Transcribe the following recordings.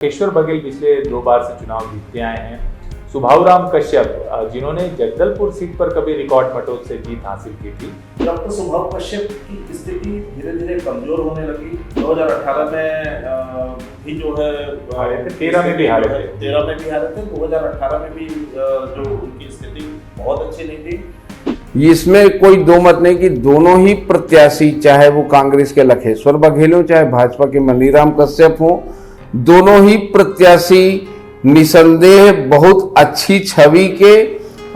केशवर बघेल पिछले 2 बार से चुनाव जीतते आए हैं। सुभावराम कश्यप जिन्होंने जगदलपुर सीट पर कभी रिकॉर्ड मतों से जीत हासिल की थी। डॉक्टर सुभाव कश्यप की स्थिति धीरे धीरे कमजोर होने लगी। 2018 में भी जो है हारे थे, 13 में भी हारे थे। 13 में भी हारे थे। 2018 में भी जो उनकी स्थिति बहुत अच्छी नहीं थी। इसमें कोई दो मत नहीं कि दोनों ही प्रत्याशी, चाहे वो कांग्रेस के लखेश्वर बघेल हो चाहे भाजपा के मनीराम कश्यप हो, दोनों ही प्रत्याशी निसंदेह बहुत अच्छी छवि के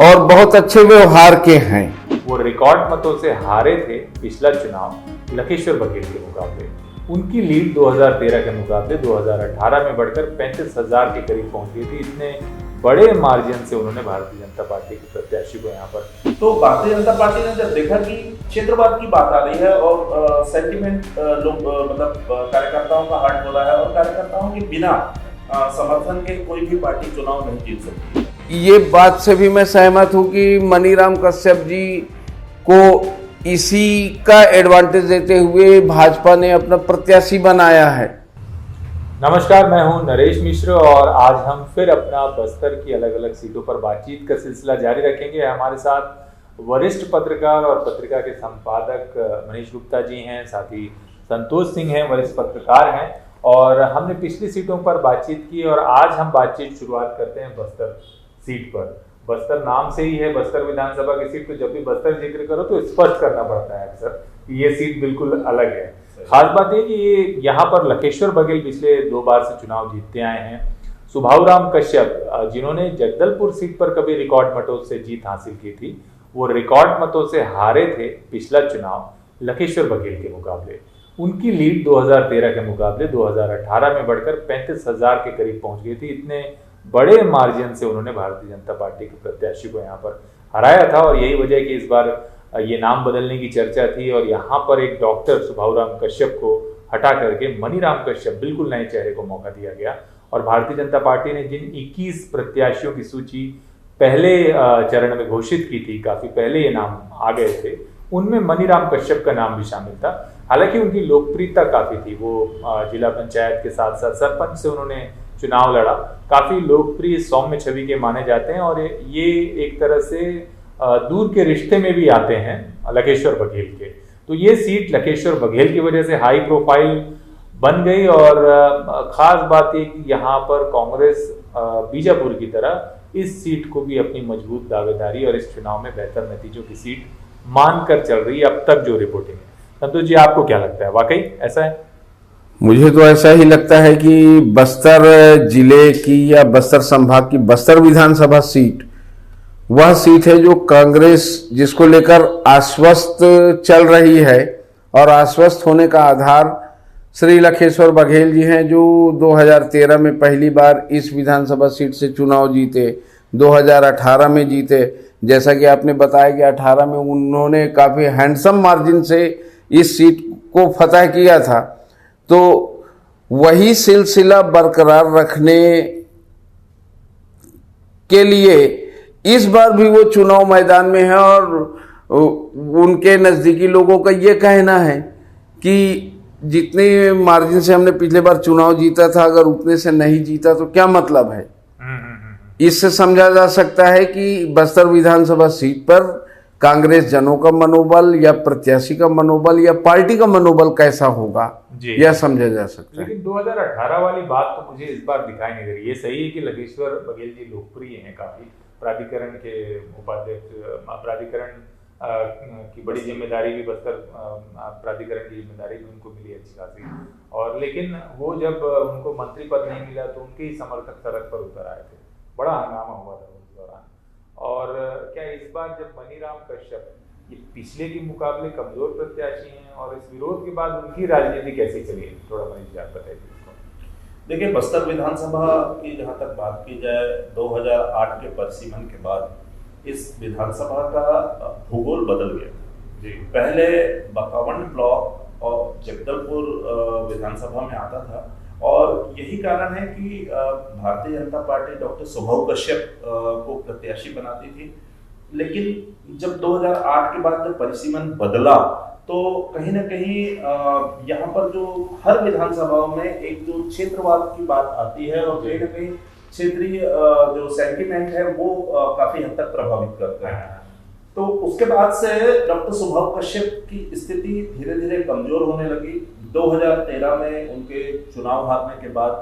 और बहुत अच्छे व्यवहार के हैं। वो रिकॉर्ड मतों से हारे थे पिछला चुनाव लखेश्वर बघेल के मुकाबले। उनकी लीड 2013 के मुकाबले 2018 में बढ़कर 35,000 के करीब पहुंच गई थी। इतने बड़े मार्जिन से उन्होंने भारतीय जनता पार्टी के प्रत्याशी को यहाँ पर। तो भारतीय जनता पार्टी ने जब देखा कि क्षेत्रवाद की बात आ रही है और सेंटिमेंट लोग मतलब कार्यकर्ताओं का हर्ट हो रहा है और कार्यकर्ताओं के बिना समर्थन के कोई भी पार्टी चुनाव नहीं जीत सकती। ये बात से भी मैं सहमत हूँ कि मनीराम कश्यप जी को इसी का एडवांटेज देते हुए भाजपा ने अपना प्रत्याशी बनाया है। नमस्कार, मैं हूं नरेश मिश्र और आज हम फिर अपना बस्तर की अलग अलग सीटों पर बातचीत का सिलसिला जारी रखेंगे। हमारे साथ वरिष्ठ पत्रकार और पत्रिका के संपादक मनीष गुप्ता जी हैं, साथ ही संतोष सिंह हैं, वरिष्ठ पत्रकार हैं। और हमने पिछली सीटों पर बातचीत की और आज हम बातचीत शुरुआत करते हैं बस्तर सीट पर। बस्तर नाम से ही है, बस्तर विधानसभा की सीट, तो जब भी बस्तर जिक्र करो तो स्पष्ट करना पड़ता है अक्सर कि ये सीट बिल्कुल अलग है। खास बात है कि ये यहाँ पर लखेश्वर बघेल पिछले 2 बार से चुनाव जीतते आए हैं। सुभावराम कश्यप जिन्होंने जगदलपुर सीट पर कभी रिकॉर्ड मतों से जीत हासिल की थी, वो रिकॉर्ड मतों से हारे थे पिछला चुनाव लखेश्वर बघेल के मुकाबले। उनकी लीड 2013 के मुकाबले 2018 में बढ़कर 35,000 के करीब पहुंच गई थी। इतने बड़े मार्जिन से उन्होंने भारतीय जनता पार्टी के प्रत्याशी को यहाँ पर हराया था और यही वजह है कि इस बार ये नाम बदलने की चर्चा थी और यहाँ पर एक डॉक्टर सुभावराम कश्यप को हटा करके मनीराम कश्यप, बिल्कुल नए चेहरे को मौका दिया गया। और भारतीय जनता पार्टी ने जिन 21 प्रत्याशियों की सूची पहले चरण में घोषित की थी, काफी पहले ये नाम आ गए थे, उनमें मनीराम कश्यप का नाम भी शामिल था। हालांकि उनकी लोकप्रियता काफी थी, वो जिला पंचायत के साथ साथ सरपंच से उन्होंने चुनाव लड़ा। काफी लोकप्रिय सौम्य छवि के माने जाते हैं और ये एक तरह से दूर के रिश्ते में भी आते हैं लखेश्वर बघेल के। तो ये सीट लखेश्वर बघेल की वजह से हाई प्रोफाइल बन गई और खास बात ये कि यहाँ पर कांग्रेस बीजापुर की तरह इस सीट को भी अपनी मजबूत दावेदारी और इस चुनाव में बेहतर नतीजों की सीट मानकर चल रही है अब तक जो रिपोर्टिंग है। संतोष जी, आपको क्या लगता है, वाकई ऐसा है? मुझे तो ऐसा ही लगता है कि बस्तर जिले की या बस्तर संभाग की बस्तर विधानसभा सीट वह सीट है जो कांग्रेस जिसको लेकर आश्वस्त चल रही है और आश्वस्त होने का आधार श्री लखेश्वर बघेल जी हैं, जो 2013 में पहली बार इस विधानसभा सीट से चुनाव जीते, 2018 में जीते। जैसा कि आपने बताया कि 18 में उन्होंने काफी हैंडसम मार्जिन से इस सीट को फतह किया था। तो वही सिलसिला बरकरार रखने के लिए इस बार भी वो चुनाव मैदान में है और उनके नजदीकी लोगों का ये कहना है कि जितने मार्जिन से हमने पिछले बार चुनाव जीता था, अगर उतने से नहीं जीता तो क्या मतलब है। इससे समझा जा सकता है कि बस्तर विधानसभा सीट पर कांग्रेस जनों का मनोबल या प्रत्याशी का मनोबल या पार्टी का मनोबल कैसा होगा, यह समझा जा सकता है। लेकिन 2018 वाली बात तो मुझे इस बार दिखाई नहीं दे रही। ये सही है कि लखेश्वर बघेल जी लोकप्रिय हैं काफी, प्राधिकरण के उपाध्यक्ष, प्राधिकरण की बड़ी जिम्मेदारी भी बस्तर प्राधिकरण की जिम्मेदारी भी उनको मिली अच्छी खासी। और लेकिन वो जब उनको मंत्री पद नहीं मिला तो उनके ही समर्थक सड़क पर उतर आए थे, बड़ा हंगामा हुआ था उस दौरान। और क्या इस बार जब मनीराम कश्यप ये पिछले के मुकाबले कमजोर प्रत्याशी हैं और इस विरोध के बाद उनकी राजनीति कैसे चली, थोड़ा मनीष आप बताइए। देखिए, बस्तर विधानसभा की जहाँ तक बात की जाए, 2008 के परिसीमन के बाद इस विधानसभा का भूगोल बदल गया जी। पहले बकावंड ब्लॉक और जगदलपुर विधानसभा में आता था और यही कारण है कि भारतीय जनता पार्टी डॉक्टर सुभाव कश्यप को प्रत्याशी बनाती थी। लेकिन जब 2008 के बाद जब परिसीमन बदला तो कहीं ना कहीं यहाँ पर जो हर विधानसभाओं में एक जो क्षेत्रवाद की बात आती है और कहीं ना कहीं क्षेत्रीय जो सेंटिमेंट है वो काफी हद तक प्रभावित करते हैं। तो उसके बाद से डॉक्टर सुभाव कश्यप की स्थिति धीरे धीरे कमजोर होने लगी। 2013 में उनके चुनाव हारने के बाद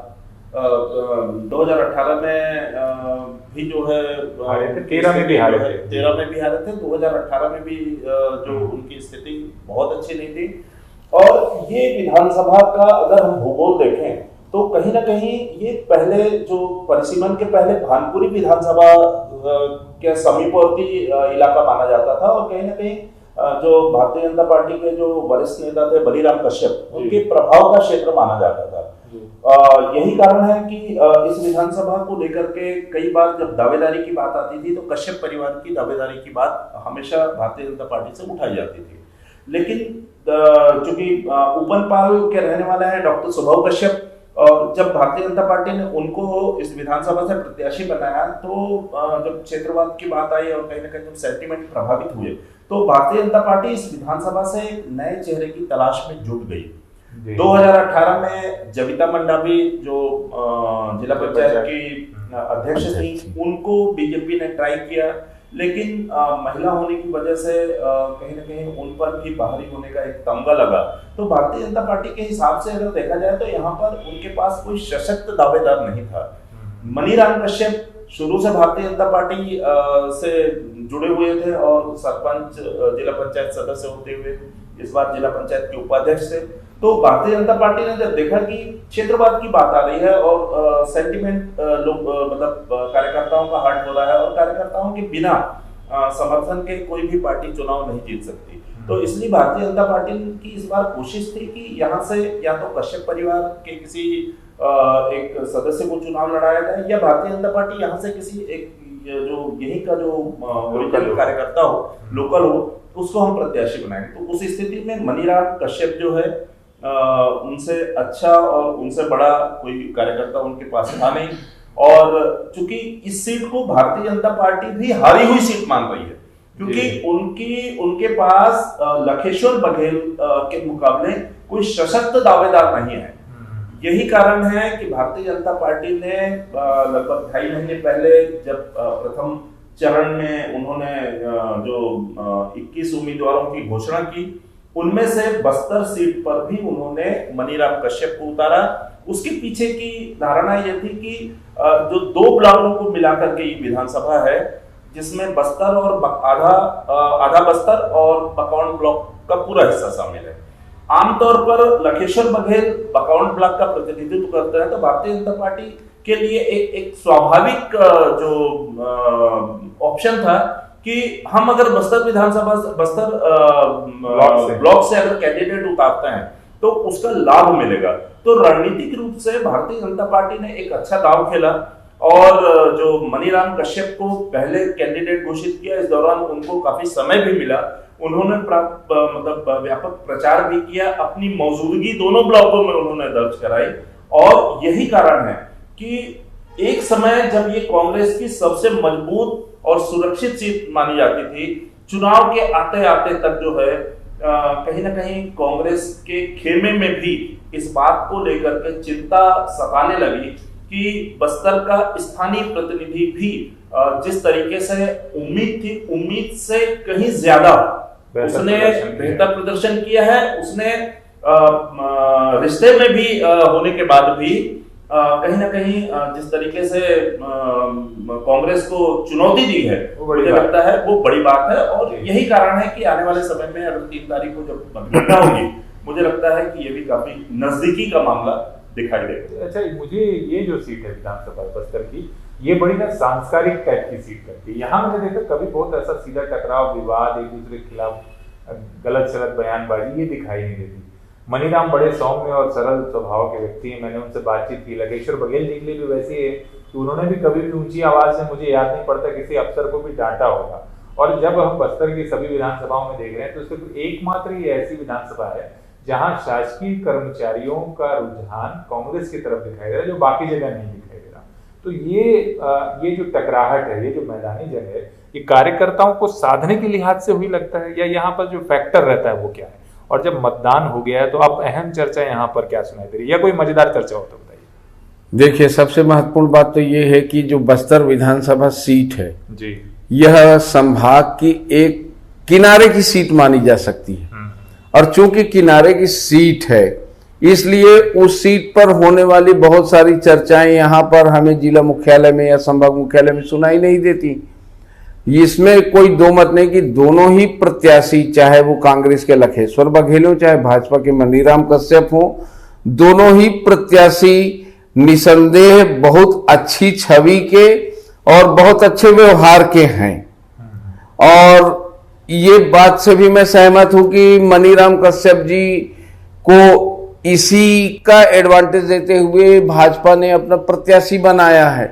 2018 में भी जो है 13 में भी हारे थे, 13 में भी हारे थे, 2018 में भी जो उनकी स्थिति बहुत अच्छी नहीं थी। और ये विधानसभा का अगर हम भूगोल देखें तो कहीं ना कहीं ये पहले जो परिसीमन के पहले भानपुरी विधानसभा के समीपवर्ती इलाका माना जाता था और कहीं ना कहीं जो भारतीय जनता पार्टी के जो वरिष्ठ नेता थे बलीराम कश्यप उनके प्रभाव का क्षेत्र माना जाता था। यही कारण है कि इस विधानसभा को लेकर के कई बार जब दावेदारी की बात आती थी तो कश्यप परिवार की दावेदारी की बात हमेशा भारतीय जनता पार्टी से उठाई जाती थी। लेकिन चूंकि ऊपनपाल के रहने वाले हैं डॉक्टर सुभाव कश्यप, और जब भारतीय जनता पार्टी ने उनको इस विधानसभा से प्रत्याशी बनाया तो जब क्षेत्रवाद की बात आई और कहीं ना कहीं जब सेंटिमेंट प्रभावित हुए तो भारतीय जनता पार्टी इस विधानसभा से नए चेहरे की तलाश में जुट गई। 2018 में जबिता मंडावी जो जिला पंचायत की अध्यक्ष थी उनको बीजेपी ने ट्राई किया, लेकिन महिला होने की वजह से कहीं ना कहीं उन पर भी बाहरी होने का एक तमगा लगा। तो भारतीय जनता पार्टी के हिसाब से अगर देखा जाए तो यहाँ पर उनके पास कोई सशक्त दावेदार नहीं था। मनीराम कश्यप शुरू से भारतीय जनता पार्टी से जुड़े हुए थे और सरपंच जिला पंचायत सदस्य होते हुए इस बार जिला पंचायत के उपाध्यक्ष थे। तो भारतीय जनता पार्टी ने जब देखा कि क्षेत्रवाद की बात आ रही है और सेंटिमेंट लोग मतलब कार्यकर्ताओं का हर्ट हो रहा है और कार्यकर्ताओं के बिना समर्थन के कोई भी पार्टी चुनाव नहीं जीत सकती, तो इसलिए भारतीय जनता पार्टी की इस बार कोशिश थी कि यहाँ से या तो कश्यप परिवार के किसी एक सदस्य को चुनाव लड़ाया जाए या भारतीय जनता पार्टी यहाँ से किसी एक जो यही का जो लोकल कार्यकर्ता हो, लोकल हो, उसको हम प्रत्याशी बनाएंगे। तो उस स्थिति में मनीराम कश्यप जो है उनसे अच्छा और उनसे बड़ा कोई कार्यकर्ता उनके पास था नहीं, और चूंकि इस सीट को भारतीय जनता पार्टी भी हारी हुई सीट मान रही है क्योंकि उनके पास लखेश्वर बघेल के मुकाबले कोई सशक्त दावेदार नहीं है। यही कारण है कि भारतीय जनता पार्टी ने लगभग 2.5 महीने पहले जब प्रथम चरण में उन्होंने जो 21 उम्मीदवारों की घोषणा की उनमें से बस्तर सीट पर भी उन्होंने मनीराम कश्यप को उतारा। उसके पीछे की धारणा यह थी कि जो 2 ब्लॉकों को मिलाकर के ये विधानसभा है जिसमें बस्तर और आधा बस्तर और बकौन ब्लॉक का पूरा हिस्सा शामिल है। आमतौर पर लखेश्वर बघेल बकौन ब्लॉक का प्रतिनिधित्व करते हैं, तो भारतीय जनता पार्टी के लिए एक स्वाभाविक जो ऑप्शन था कि हम अगर बस्तर विधानसभा बस्तर ब्लॉक से अगर कैंडिडेट उतारते हैं तो उसका लाभ मिलेगा। तो रणनीतिक रूप से भारतीय जनता पार्टी ने एक अच्छा दांव खेला और जो मनीराम कश्यप को पहले कैंडिडेट घोषित किया, इस दौरान उनको काफी समय भी मिला, उन्होंने मतलब व्यापक प्रचार भी किया, अपनी मौजूदगी दोनों ब्लॉकों में उन्होंने दर्ज कराई। और यही कारण है कि एक समय जब ये कांग्रेस की सबसे मजबूत और सुरक्षित सीट मानी जाती थी, चुनाव के आते आते तक जो है कहीं ना कहीं कांग्रेस के खेमे में भी इस बात को लेकर के चिंता सताने लगी कि बस्तर का स्थानीय प्रतिनिधि भी जिस तरीके से उम्मीद थी, उम्मीद से कहीं ज्यादा उसने बेहतर प्रदर्शन किया है। उसने रिश्ते में भी होने के बाद भी कहीं ना कहीं जिस तरीके से कांग्रेस को चुनौती दी है, मुझे लगता है वो बड़ी बात है। और यही कारण है कि आने वाले समय में अगर 3 तारीख को जब मतगणना होगी, मुझे लगता है कि ये भी काफी नजदीकी का मामला दिखाई देगा। अच्छा, मुझे ये जो सीट है विधानसभा बस्तर की, ये बड़ी ना सांस्कारिक टाइप की सीट लगती है। यहाँ मैंने देखा कभी बहुत ऐसा सीधा टकराव, विवाद, एक दूसरे के खिलाफ गलत सलत बयानबाजी ये दिखाई नहीं देती। मनीराम बड़े सौम्य और सरल स्वभाव के व्यक्ति हैं, मैंने उनसे बातचीत की। लखेश्वर बघेल जी के लिए भी वैसी है कि उन्होंने भी कभी भी ऊंची आवाज से, मुझे याद नहीं पड़ता किसी अफसर को भी डांटा होगा। और जब हम बस्तर की सभी विधानसभाओं में देख रहे हैं तो सिर्फ एकमात्र ये ऐसी विधानसभा है जहां शासकीय कर्मचारियों का रुझान कांग्रेस की तरफ दिखाई दे रहा है, जो बाकी जगह नहीं दिखाई दे रहा। तो ये जो टकराहट है, ये जो मैदानी जंग है, ये कार्यकर्ताओं को साधने के लिहाज से हुई लगता है या यहाँ पर जो फैक्टर रहता है वो क्या है? और जब मतदान हो गया है तो अब अहम चर्चा यहाँ पर क्या सुनाई दे रही है, या कोई मजेदार चर्चा हो तो बताइए। देखिए, सबसे महत्वपूर्ण बात तो ये है कि जो बस्तर विधानसभा सीट है जी, यह संभाग की एक किनारे की सीट मानी जा सकती है। और चूंकि किनारे की सीट है, इसलिए उस सीट पर होने वाली बहुत सारी चर्चाएं यहाँ पर हमें जिला मुख्यालय में या संभाग मुख्यालय में सुनाई नहीं देती। इसमें कोई दो मत नहीं कि दोनों ही प्रत्याशी, चाहे वो कांग्रेस के लखेश्वर बघेल हो चाहे भाजपा के मनीराम कश्यप हो, दोनों ही प्रत्याशी निसंदेह बहुत अच्छी छवि के और बहुत अच्छे व्यवहार के हैं। और ये बात से भी मैं सहमत हूं कि मनीराम कश्यप जी को इसी का एडवांटेज देते हुए भाजपा ने अपना प्रत्याशी बनाया है।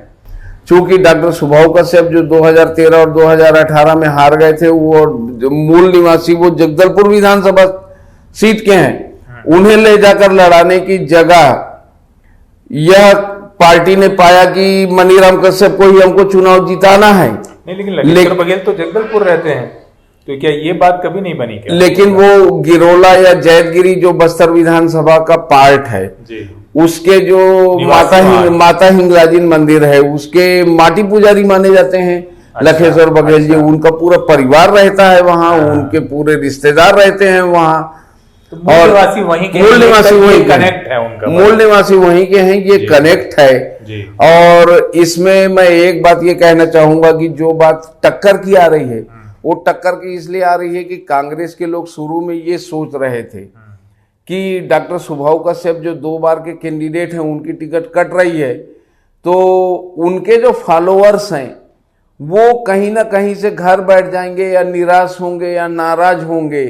चूंकि डॉक्टर सुभाव कश्यप जो 2013 और 2018 में हार गए थे, वो मूल निवासी वो जगदलपुर विधानसभा सीट के हैं, उन्हें ले जाकर लड़ाने की जगह यह पार्टी ने पाया कि मनीराम कश्यप को ही हमको चुनाव जिताना है। नहीं, लेकिन लखेश्वर बघेल तो जगदलपुर रहते हैं, तो क्या ये बात कभी नहीं बनी क्या? लेकिन वो गिरोला या जैतगिरी जो बस्तर विधानसभा का पार्ट है जी, उसके जो माता हिंगलाजिन मंदिर है उसके माटी पुजारी माने जाते हैं। अच्छा, लखेश्वर बघेल जी, उनका पूरा परिवार रहता है वहां, उनके पूरे रिश्तेदार रहते हैं वहां। तो मूल निवासी वहीं के, मूल निवासी वहीं कनेक्ट है उनका, मूल निवासी वहीं के हैं, ये कनेक्ट है जी। और इसमें मैं एक बात ये कहना चाहूंगा कि जो बात टक्कर की आ रही है वो टक्कर की इसलिए आ रही है कि कांग्रेस के लोग शुरू में ये सोच रहे थे कि डॉक्टर सुभाव कश्यप जो 2 बार के कैंडिडेट हैं उनकी टिकट कट रही है, तो उनके जो फॉलोअर्स हैं वो कहीं ना कहीं से घर बैठ जाएंगे या निराश होंगे या नाराज होंगे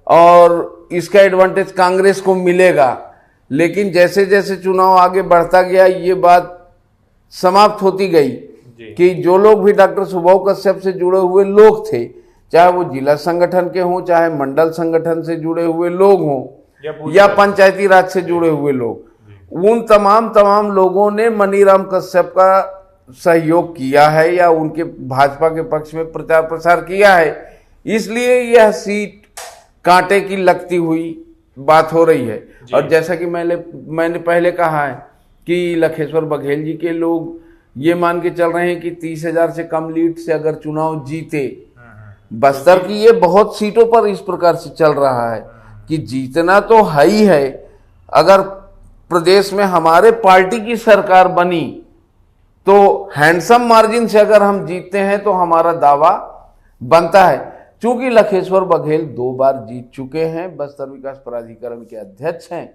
और इसका एडवांटेज कांग्रेस को मिलेगा। लेकिन जैसे जैसे चुनाव आगे बढ़ता गया ये बात समाप्त होती गई कि जो लोग भी डॉक्टर सुभाव कश्यप से जुड़े हुए लोग थे, चाहे वो जिला संगठन के हों, चाहे मंडल संगठन से जुड़े हुए लोग हों या पंचायती राज से जुड़े हुए लोग, उन तमाम लोगों ने मनीराम कश्यप का सहयोग किया है या उनके भाजपा के पक्ष में प्रचार प्रसार किया है। इसलिए यह सीट कांटे की लगती हुई बात हो रही है। और जैसा कि मैंने पहले कहा है कि लखेश्वर बघेल जी के लोग ये मान के चल रहे हैं कि 30,000 से कम लीड से अगर चुनाव जीते, बस्तर की ये बहुत सीटों पर इस प्रकार से चल रहा है कि जीतना तो है ही है। अगर प्रदेश में हमारे पार्टी की सरकार बनी तो हैंडसम मार्जिन से अगर हम जीतते हैं तो हमारा दावा बनता है। चूंकि लखेश्वर बघेल 2 बार जीत चुके हैं, बस्तर विकास प्राधिकरण के अध्यक्ष हैं,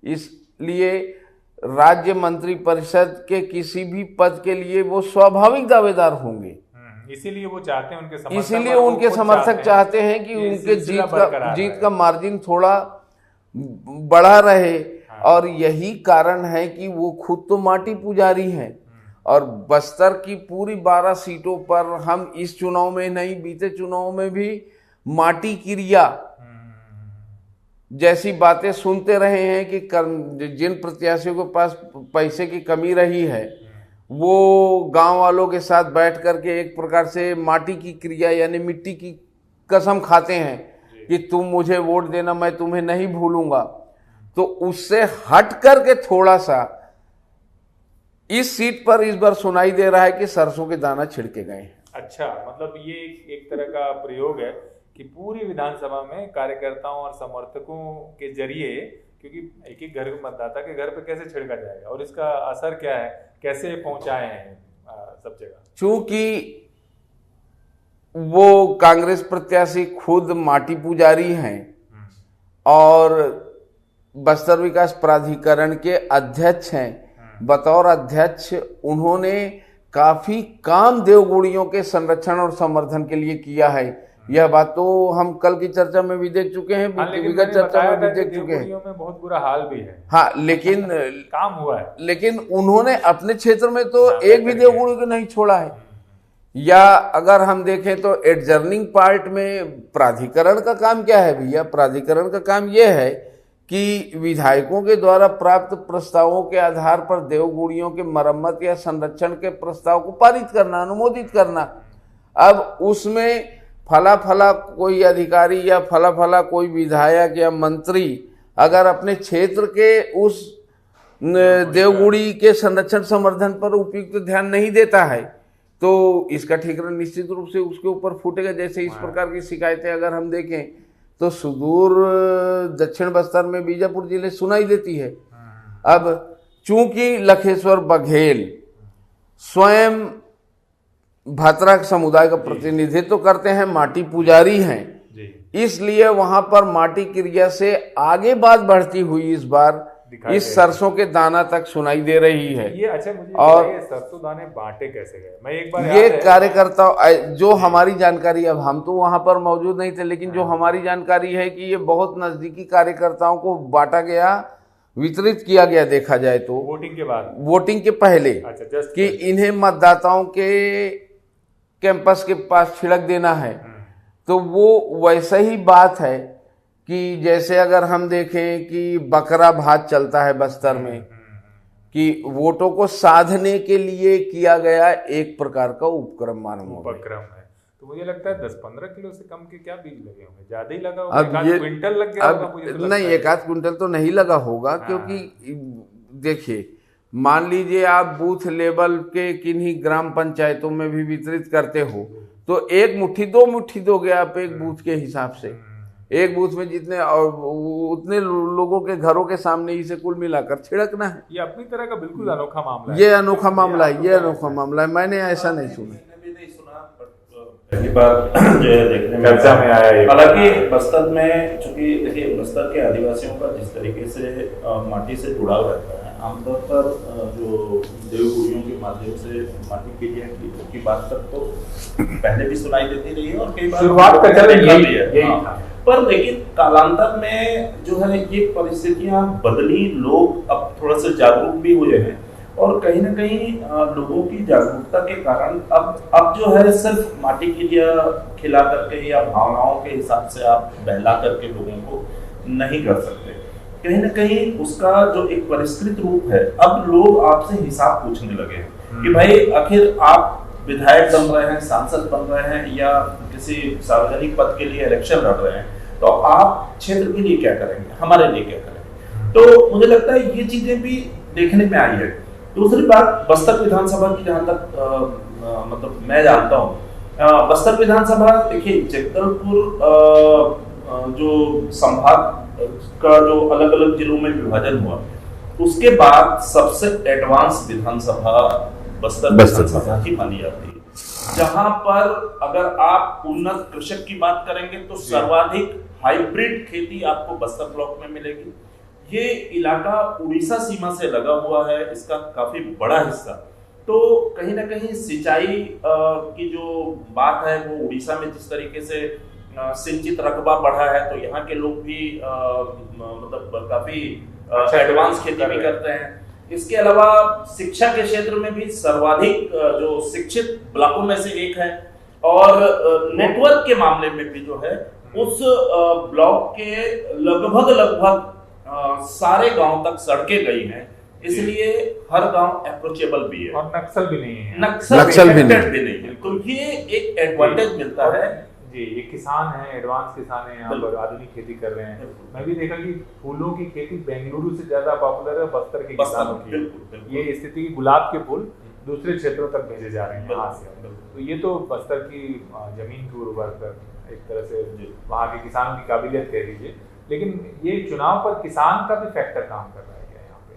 इसलिए राज्य मंत्री परिषद के किसी भी पद के लिए वो स्वाभाविक दावेदार होंगे। इसीलिए वो चाहते हैं, उनके समर्थक चाहते हैं कि उनके जीत का मार्जिन थोड़ा बढ़ा रहे। और यही कारण है कि वो खुद तो माटी पुजारी हैं और बस्तर की पूरी 12 सीटों पर हम इस चुनाव में नहीं, बीते चुनाव में भी माटी क्रिया जैसी बातें सुनते रहे हैं कि जिन प्रत्याशियों के पास पैसे की कमी रही है वो गांव वालों के साथ बैठ करके एक प्रकार से माटी की क्रिया यानी मिट्टी की कसम खाते हैं कि तुम मुझे वोट देना, मैं तुम्हें नहीं भूलूंगा। तो उससे हट करके थोड़ा सा इस सीट पर इस बार सुनाई दे रहा है कि सरसों के दाना छिड़के गए हैं। अच्छा, मतलब ये एक तरह का प्रयोग है कि पूरी विधानसभा में कार्यकर्ताओं और समर्थकों के जरिए, क्योंकि एक घर मतदाता के घर पे कैसे छिड़का जाएगा और इसका असर क्या है, कैसे पहुंचाए हैं सब जगह। चूंकि वो कांग्रेस प्रत्याशी खुद माटी पुजारी हैं और बस्तर विकास प्राधिकरण के अध्यक्ष हैं, बतौर अध्यक्ष उन्होंने काफी काम देवगुड़ियों के संरक्षण और संवर्धन के लिए किया है। यह बात तो हम कल की चर्चा में भी देख चुके हैं, विगत चर्चा में भी देख चुके हैं। में बहुत बुरा हाल भी है। हाँ, लेकिन काम हुआ है, लेकिन उन्होंने अपने क्षेत्र में तो एक भी देवगुड़ी को नहीं छोड़ा है। या अगर हम देखें तो एडजर्निंग पार्ट में प्राधिकरण का काम क्या है भैया? प्राधिकरण का काम यह है कि विधायकों के द्वारा प्राप्त प्रस्तावों के आधार पर देवगुड़ियों के मरम्मत या संरक्षण के प्रस्ताव को पारित करना, अनुमोदित करना। अब उसमें फला फला कोई अधिकारी या फला फला कोई विधायक या मंत्री अगर अपने क्षेत्र के उस देवगुड़ी के संरक्षण संवर्धन पर उपयुक्त ध्यान नहीं देता है तो इसका ठिकाना निश्चित रूप से उसके ऊपर फूटेगा। जैसे इस प्रकार की शिकायतें अगर हम देखें तो सुदूर दक्षिण बस्तर में बीजापुर जिले सुनाई देती है। अब चूंकि लखेश्वर बघेल स्वयं भातरा समुदाय का प्रतिनिधित्व करते हैं, माटी पुजारी हैं, इसलिए वहां पर माटी क्रिया से आगे बात बढ़ती हुई इस बार इस सरसों के दाना तक सुनाई दे रही है। ये अच्छा मुझे और सरसों दाने बांटे कैसे गए? मैं एक बार ये कार्यकर्ता जो हमारी जानकारी, अब हम तो वहां पर मौजूद नहीं थे, लेकिन जो हमारी जानकारी है कि ये बहुत नजदीकी कार्यकर्ताओं को बांटा गया, वितरित किया गया देखा जाए तो वोटिंग के बाद, वोटिंग के पहले, अच्छा, जस्ट कि इन्हें मतदाताओं के कैंपस के पास छिड़क देना है। तो वो वैसा ही बात है कि जैसे अगर हम देखें कि बकरा भात चलता है बस्तर में, कि वोटों को साधने के लिए किया गया एक प्रकार का उपक्रम है। तो मुझे लगता है 10-15 किलो से कम के क्या बीज लगे होंगे? ज्यादा ही लगा होगा, अब ये क्विंटल लग गया होगा मुझे तो नहीं, एक आध क्विंटल तो नहीं लगा होगा। क्योंकि देखिए, मान लीजिए आप बूथ लेवल के किन्हीं ग्राम पंचायतों में भी वितरित करते हो तो एक मुट्ठी 2 मुट्ठी दोगे आप एक बूथ के हिसाब से। एक बूथ में जितने उतने लोगों के घरों के सामने ही से कुल मिलाकर छिड़कना है। ये अपनी तरह का बिल्कुल अनोखा मामला है। ये अनोखा मामला है, ये अनोखा मामला है। मैंने ऐसा नहीं सुना, पहली बार जो है देखने में चर्चा में आया है। हालांकि बस्तर में चूंकि देखिए बस्तर के आदिवासियों का जिस तरीके से माटी से जुड़ाव रहता है, आमतौर पर जो देवगुड़ियों के माध्यम से माटी क्रिया की बात तक तो पहले भी सुनाई देती रही है और कई बार शुरुआत का चल यही है। पर लेकिन कालांतर में जो है ये परिस्थितियां बदली, लोग अब थोड़ा सा जागरूक भी हुए हैं और कहीं ना कहीं लोगों की जागरूकता के कारण अब जो है सिर्फ माटी क्रिया खिला करके या भावनाओं के हिसाब से आप बहला करके लोगों को नहीं कर सकते। कहीं ना कहीं उसका जो एक परिष्कृत रूप है, अब लोग आपसे हिसाब पूछने लगे हैं कि भाई आखिर आप विधायक बन रहे हैं, सांसद बन रहे हैं या किसी सार्वजनिक पद के लिए इलेक्शन लड़ रहे हैं, तो आप क्षेत्र के लिए क्या करेंगे, हमारे लिए क्या करेंगे। तो मुझे लगता है ये चीजें भी देखने में आई है। दूसरी बात, बस्तर विधानसभा की जहां तक मतलब मैं जानता हूँ, बस्तर विधानसभा देखिए जगदलपुर जो संभाग का जो अलग अलग जिलों में विभाजन हुआ उसके बाद सबसे एडवांस विधानसभा बस्तर विधानसभा ही मानी जाती है, जहां पर अगर आप उन्नत कृषक की बात करेंगे तो सर्वाधिक हाइब्रिड खेती आपको बस्तर ब्लॉक में मिलेगी। ये इलाका उड़ीसा सीमा से लगा हुआ है, इसका काफी बड़ा हिस्सा, तो कहीं ना कहीं सिंचाई की जो बात है वो उड़ीसा में जिस तरीके से सिंचित रकबा बढ़ा है तो यहाँ के लोग भी मतलब काफी एडवांस खेती भी करते हैं। इसके अलावा शिक्षा के क्षेत्र में भी सर्वाधिक जो शिक्षित ब्लॉकों में से एक है और नेटवर्क के मामले में भी जो है उस ब्लॉक के लगभग सारे गांव तक सड़कें गई हैं, इसलिए हर गांव अप्रोचेबल भी है और नक्सल भी नहीं है, नक्सल भी नहीं है। तो ये एक एडवांटेज मिलता है जी। ये किसान हैं, एडवांस किसान हैं, यहाँ पर आधुनिक खेती कर रहे हैं। मैं भी देखा कि फूलों की खेती बेंगलुरु से ज्यादा पॉपुलर है बस्तर के किसानों की। ये स्थिति की गुलाब के फूल दूसरे क्षेत्रों तक भेजे जा रहे हैं यहाँ से। तो ये तो बस्तर की जमीन की उर्वरता एक तरह से वहाँ के किसानों की काबिलियत कह लीजिए। लेकिन ये चुनाव पर किसान का भी फैक्टर काम कर रहा है क्या यहाँ पे?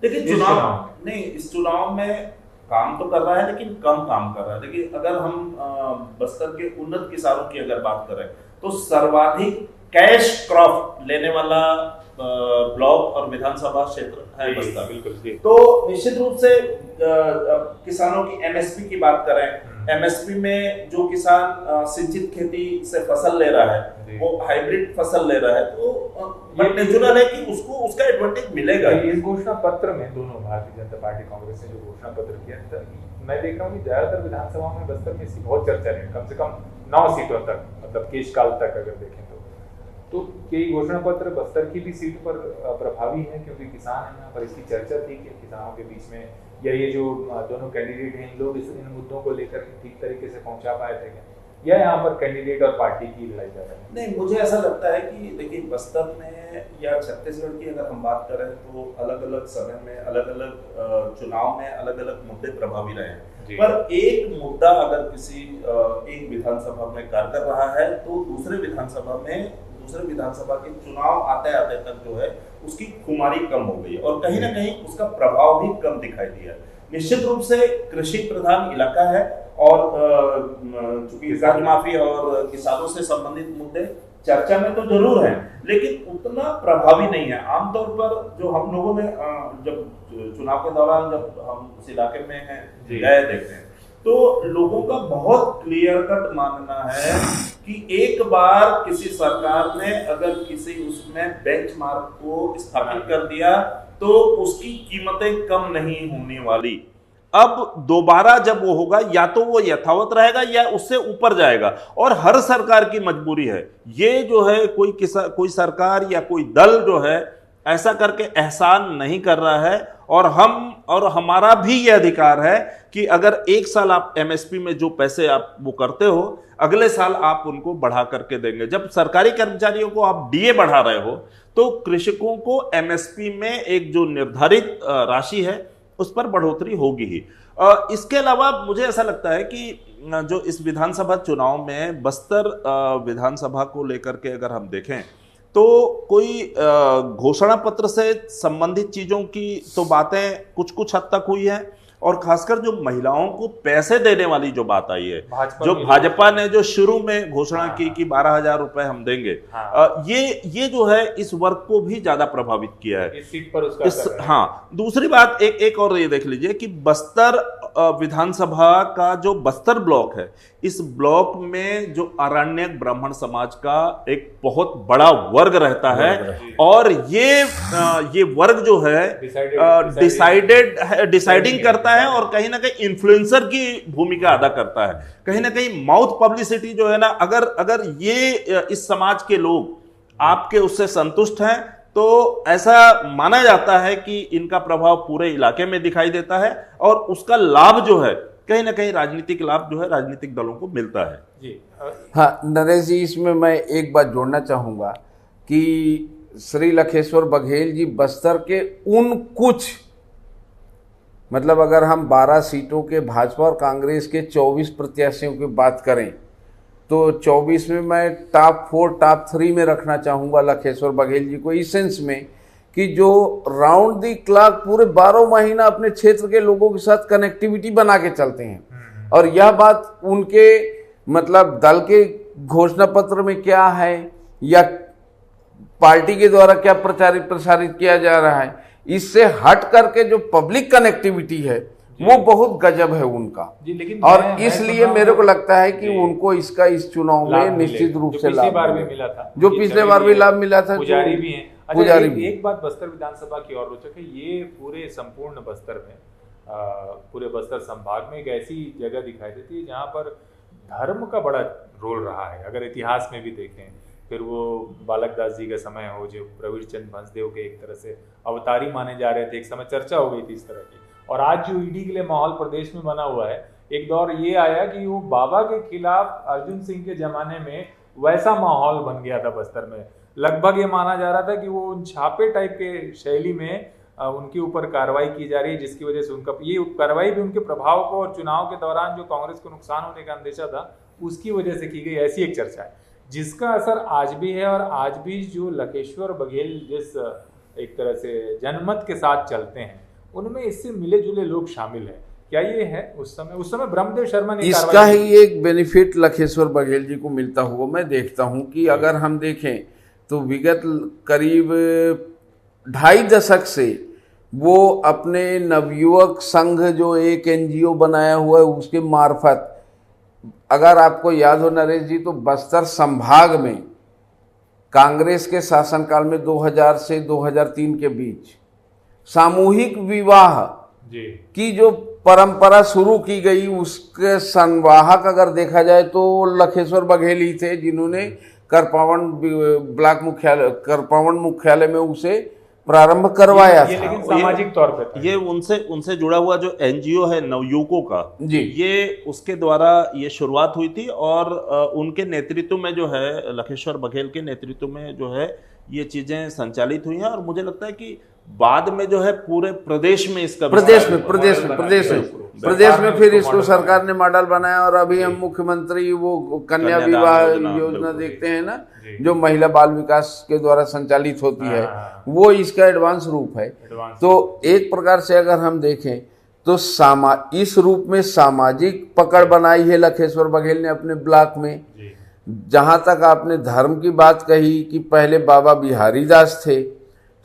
देखिए चुनाव नहीं, इस चुनाव में काम तो कर रहा है लेकिन कम काम कर रहा है। देखिए अगर हम बस्तर के उन्नत किसानों की अगर बात करें तो सर्वाधिक कैश क्रॉप लेने वाला ब्लॉक और विधानसभा क्षेत्र है बस्तर। बिल्कुल। तो निश्चित रूप से किसानों की एमएसपी की बात करें, एमएसपी में जो किसान सिंचित खेती से फसल ले रहा है वो हाइब्रिड फसल ले रहा है, तो ये नेचुरल है कि उसको उसका एडवांटेज मिलेगा। इस घोषणा पत्र में दोनों भारतीय जनता पार्टी कांग्रेस ने जो घोषणा पत्र किया, मैं देख रहा हूँ कि ज्यादातर विधानसभा में बस्तर में इसकी बहुत चर्चा है, कम से कम 9 सीटों तक, मतलब केशकाल तक अगर देखें तो कई घोषणा पत्र बस्तर की भी सीट पर प्रभावी है क्योंकि किसान है यहाँ पर। इसकी चर्चा थी कि किसानों के बीच में या ये जो दोनों कैंडिडेट हैं इन लोग इन मुद्दों को लेकर ठीक तरीके से पहुंचा पाए थे क्या? या यहाँ पर कैंडिडेट और पार्टी की लड़ाई चल रही है? नहीं, मुझे ऐसा लगता है कि देखिए बस्तर में या छत्तीसगढ़ की अगर हम बात करें तो अलग अलग समय में अलग अलग चुनाव में अलग अलग मुद्दे प्रभावी रहे हैं, पर एक मुद्दा अगर किसी एक विधानसभा में कार्य कर रहा है तो दूसरे विधानसभा के चुनाव आते आते तक जो है उसकी खुमारी कम हो गई और कहीं ना कहीं उसका प्रभाव भी कम दिखाई दिया। निश्चित रूप से कृषि प्रधान इलाका है और चूंकि कर्ज माफी और किसानों से संबंधित मुद्दे चर्चा में तो जरूर हैं, लेकिन उतना प्रभावी नहीं है। आमतौर पर जो हम लोगों ने जब चुनाव के दौरान जब हम उस इलाके में गए देखते हैं तो लोगों का बहुत क्लियर कट मानना है कि एक बार किसी सरकार ने अगर किसी उसमें बेंचमार्क को स्थापित कर दिया तो उसकी कीमतें कम नहीं होने वाली। अब दोबारा जब वो होगा या तो वो यथावत रहेगा या उससे ऊपर जाएगा, और हर सरकार की मजबूरी है ये जो है कोई सरकार या कोई दल जो है ऐसा करके एहसान नहीं कर रहा है, और हमारा भी ये अधिकार है कि अगर एक साल आप एमएसपी में जो पैसे आप वो करते हो अगले साल आप उनको बढ़ा करके देंगे। जब सरकारी कर्मचारियों को आप डीए बढ़ा रहे हो तो कृषकों को एमएसपी में एक जो निर्धारित राशि है उस पर बढ़ोतरी होगी ही। इसके अलावा मुझे ऐसा लगता है कि जो इस विधानसभा चुनाव में बस्तर विधानसभा को लेकर के अगर हम देखें तो कोई घोषणा पत्र से संबंधित चीजों की तो बातें कुछ हद तक हुई है, और खासकर जो महिलाओं को पैसे देने वाली जो बात आई है, जो भाजपा ने जो शुरू में घोषणा की कि 12,000 रुपए हम देंगे, ये जो है इस वर्ग को भी ज्यादा प्रभावित किया है इस सीट पर उसका हाँ। दूसरी बात एक और ये देख लीजिए कि बस्तर विधानसभा का जो बस्तर ब्लॉक है, इस ब्लॉक में जो अरण्यक ब्राह्मण समाज का एक बहुत बड़ा वर्ग रहता है, और ये वर्ग जो है डिसाइडिंग करता है और कहीं ना कहीं इन्फ्लुएंसर की भूमिका अदा करता है। कहीं ना कहीं माउथ पब्लिसिटी जो है ना, अगर ये इस समाज के लोग आपके उससे संतुष्ट हैं तो ऐसा माना जाता है कि इनका प्रभाव पूरे इलाके में दिखाई देता है, और उसका लाभ जो है कहीं ना कहीं राजनीतिक लाभ जो है राजनीतिक दलों को मिलता है जी। हाँ नरेश जी, इसमें मैं एक बात जोड़ना चाहूँगा कि श्री लखेश्वर बघेल जी बस्तर के उन कुछ, मतलब अगर हम 12 सीटों के भाजपा और कांग्रेस के 24 प्रत्याशियों की बात करें तो 24 में मैं टॉप 4 टॉप 3 में रखना चाहूँगा लखेश्वर बघेल जी को, इस सेंस में कि जो राउंड दी क्लॉक पूरे 12 महीना अपने क्षेत्र के लोगों के साथ कनेक्टिविटी बना के चलते हैं। और यह बात उनके मतलब दल के घोषणा पत्र में क्या है या पार्टी के द्वारा क्या प्रसारित किया जा रहा है, इससे हट करके जो पब्लिक कनेक्टिविटी है वो बहुत गजब है उनका जी। लेकिन और इसलिए मेरे को लगता है कि उनको इसका इस चुनाव में निश्चित रूप से लाभ मिला था, जो पिछले बार भी लाभ मिला था। पुजारी भी हैं। पुजारी भी। एक बात बस्तर विधानसभा की और रोचक है, ये पूरे संपूर्ण बस्तर में पूरे बस्तर संभाग में एक ऐसी जगह दिखाई देती है जहाँ पर धर्म का बड़ा रोल रहा है। अगर इतिहास में भी देखें, फिर वो बालक दास जी का समय हो, जो प्रवीर चंद भंसदेव के एक तरह से अवतारी माने जा रहे थे, एक समय चर्चा हो गई थी इस तरह की। और आज जो ईडी के लिए माहौल प्रदेश में बना हुआ है, एक दौर ये आया कि वो बाबा के खिलाफ अर्जुन सिंह के जमाने में वैसा माहौल बन गया था बस्तर में। लगभग ये माना जा रहा था कि वो उन छापे टाइप के शैली में उनके ऊपर कार्रवाई की जा रही है, जिसकी वजह से उनका ये कार्रवाई भी उनके प्रभाव को और चुनाव के दौरान जो कांग्रेस को नुकसान होने का अंदेशा था उसकी वजह से की गई, ऐसी एक चर्चा है जिसका असर आज भी है। और आज भी जो लखेश्वर बघेल जिस एक तरह से जनमत के साथ चलते हैं उनमें इससे मिले जुले लोग शामिल हैं। क्या ये है उस समय ब्रह्मदेव शर्मा ने इसका ही एक बेनिफिट लखेश्वर बघेल जी को मिलता हुआ मैं देखता हूं कि अगर हम देखें तो विगत करीब 2.5 दशक से वो अपने नवयुवक संघ जो एक एनजीओ बनाया हुआ है उसके मार्फत, अगर आपको याद हो नरेश जी, तो बस्तर संभाग में कांग्रेस के शासनकाल में 2000 से 2003 के बीच सामूहिक विवाह की जो परंपरा शुरू की गई, उसके संवाहक अगर देखा जाए तो लखेश्वर बघेल ही थे, जिन्होंने करपावन मुख्यालय में उसे प्रारंभ करवाया ये था। लेकिन सामाजिक तौर पे था। ये उनसे जुड़ा हुआ जो एनजीओ है नवयुवकों का जी, ये उसके द्वारा ये शुरुआत हुई थी और उनके नेतृत्व में जो है लखेश्वर बघेल के नेतृत्व में जो है ये चीजें संचालित हुई हैं और मुझे लगता है कि बाद में जो है पूरे प्रदेश में इसका प्रदेश में सरकार फिर ने इसको मॉडल सरकार ने मॉडल बनाया और अभी हम मुख्यमंत्री वो कन्या कन्यादान विवाह योजना, योजना बिल्कुल। देखते हैं ना, जी। जो महिला बाल विकास के द्वारा संचालित होती है, हाँ। वो इसका एडवांस रूप है। एडवांस तो एक प्रकार से अगर हम देखें तो इस रूप में सामाजिक पकड़ बनाई है लखेश्वर बघेल ने अपने ब्लॉक में। जी। जहां तक आपने धर्म की बात कही कि पहले बाबा बिहारी दास थे,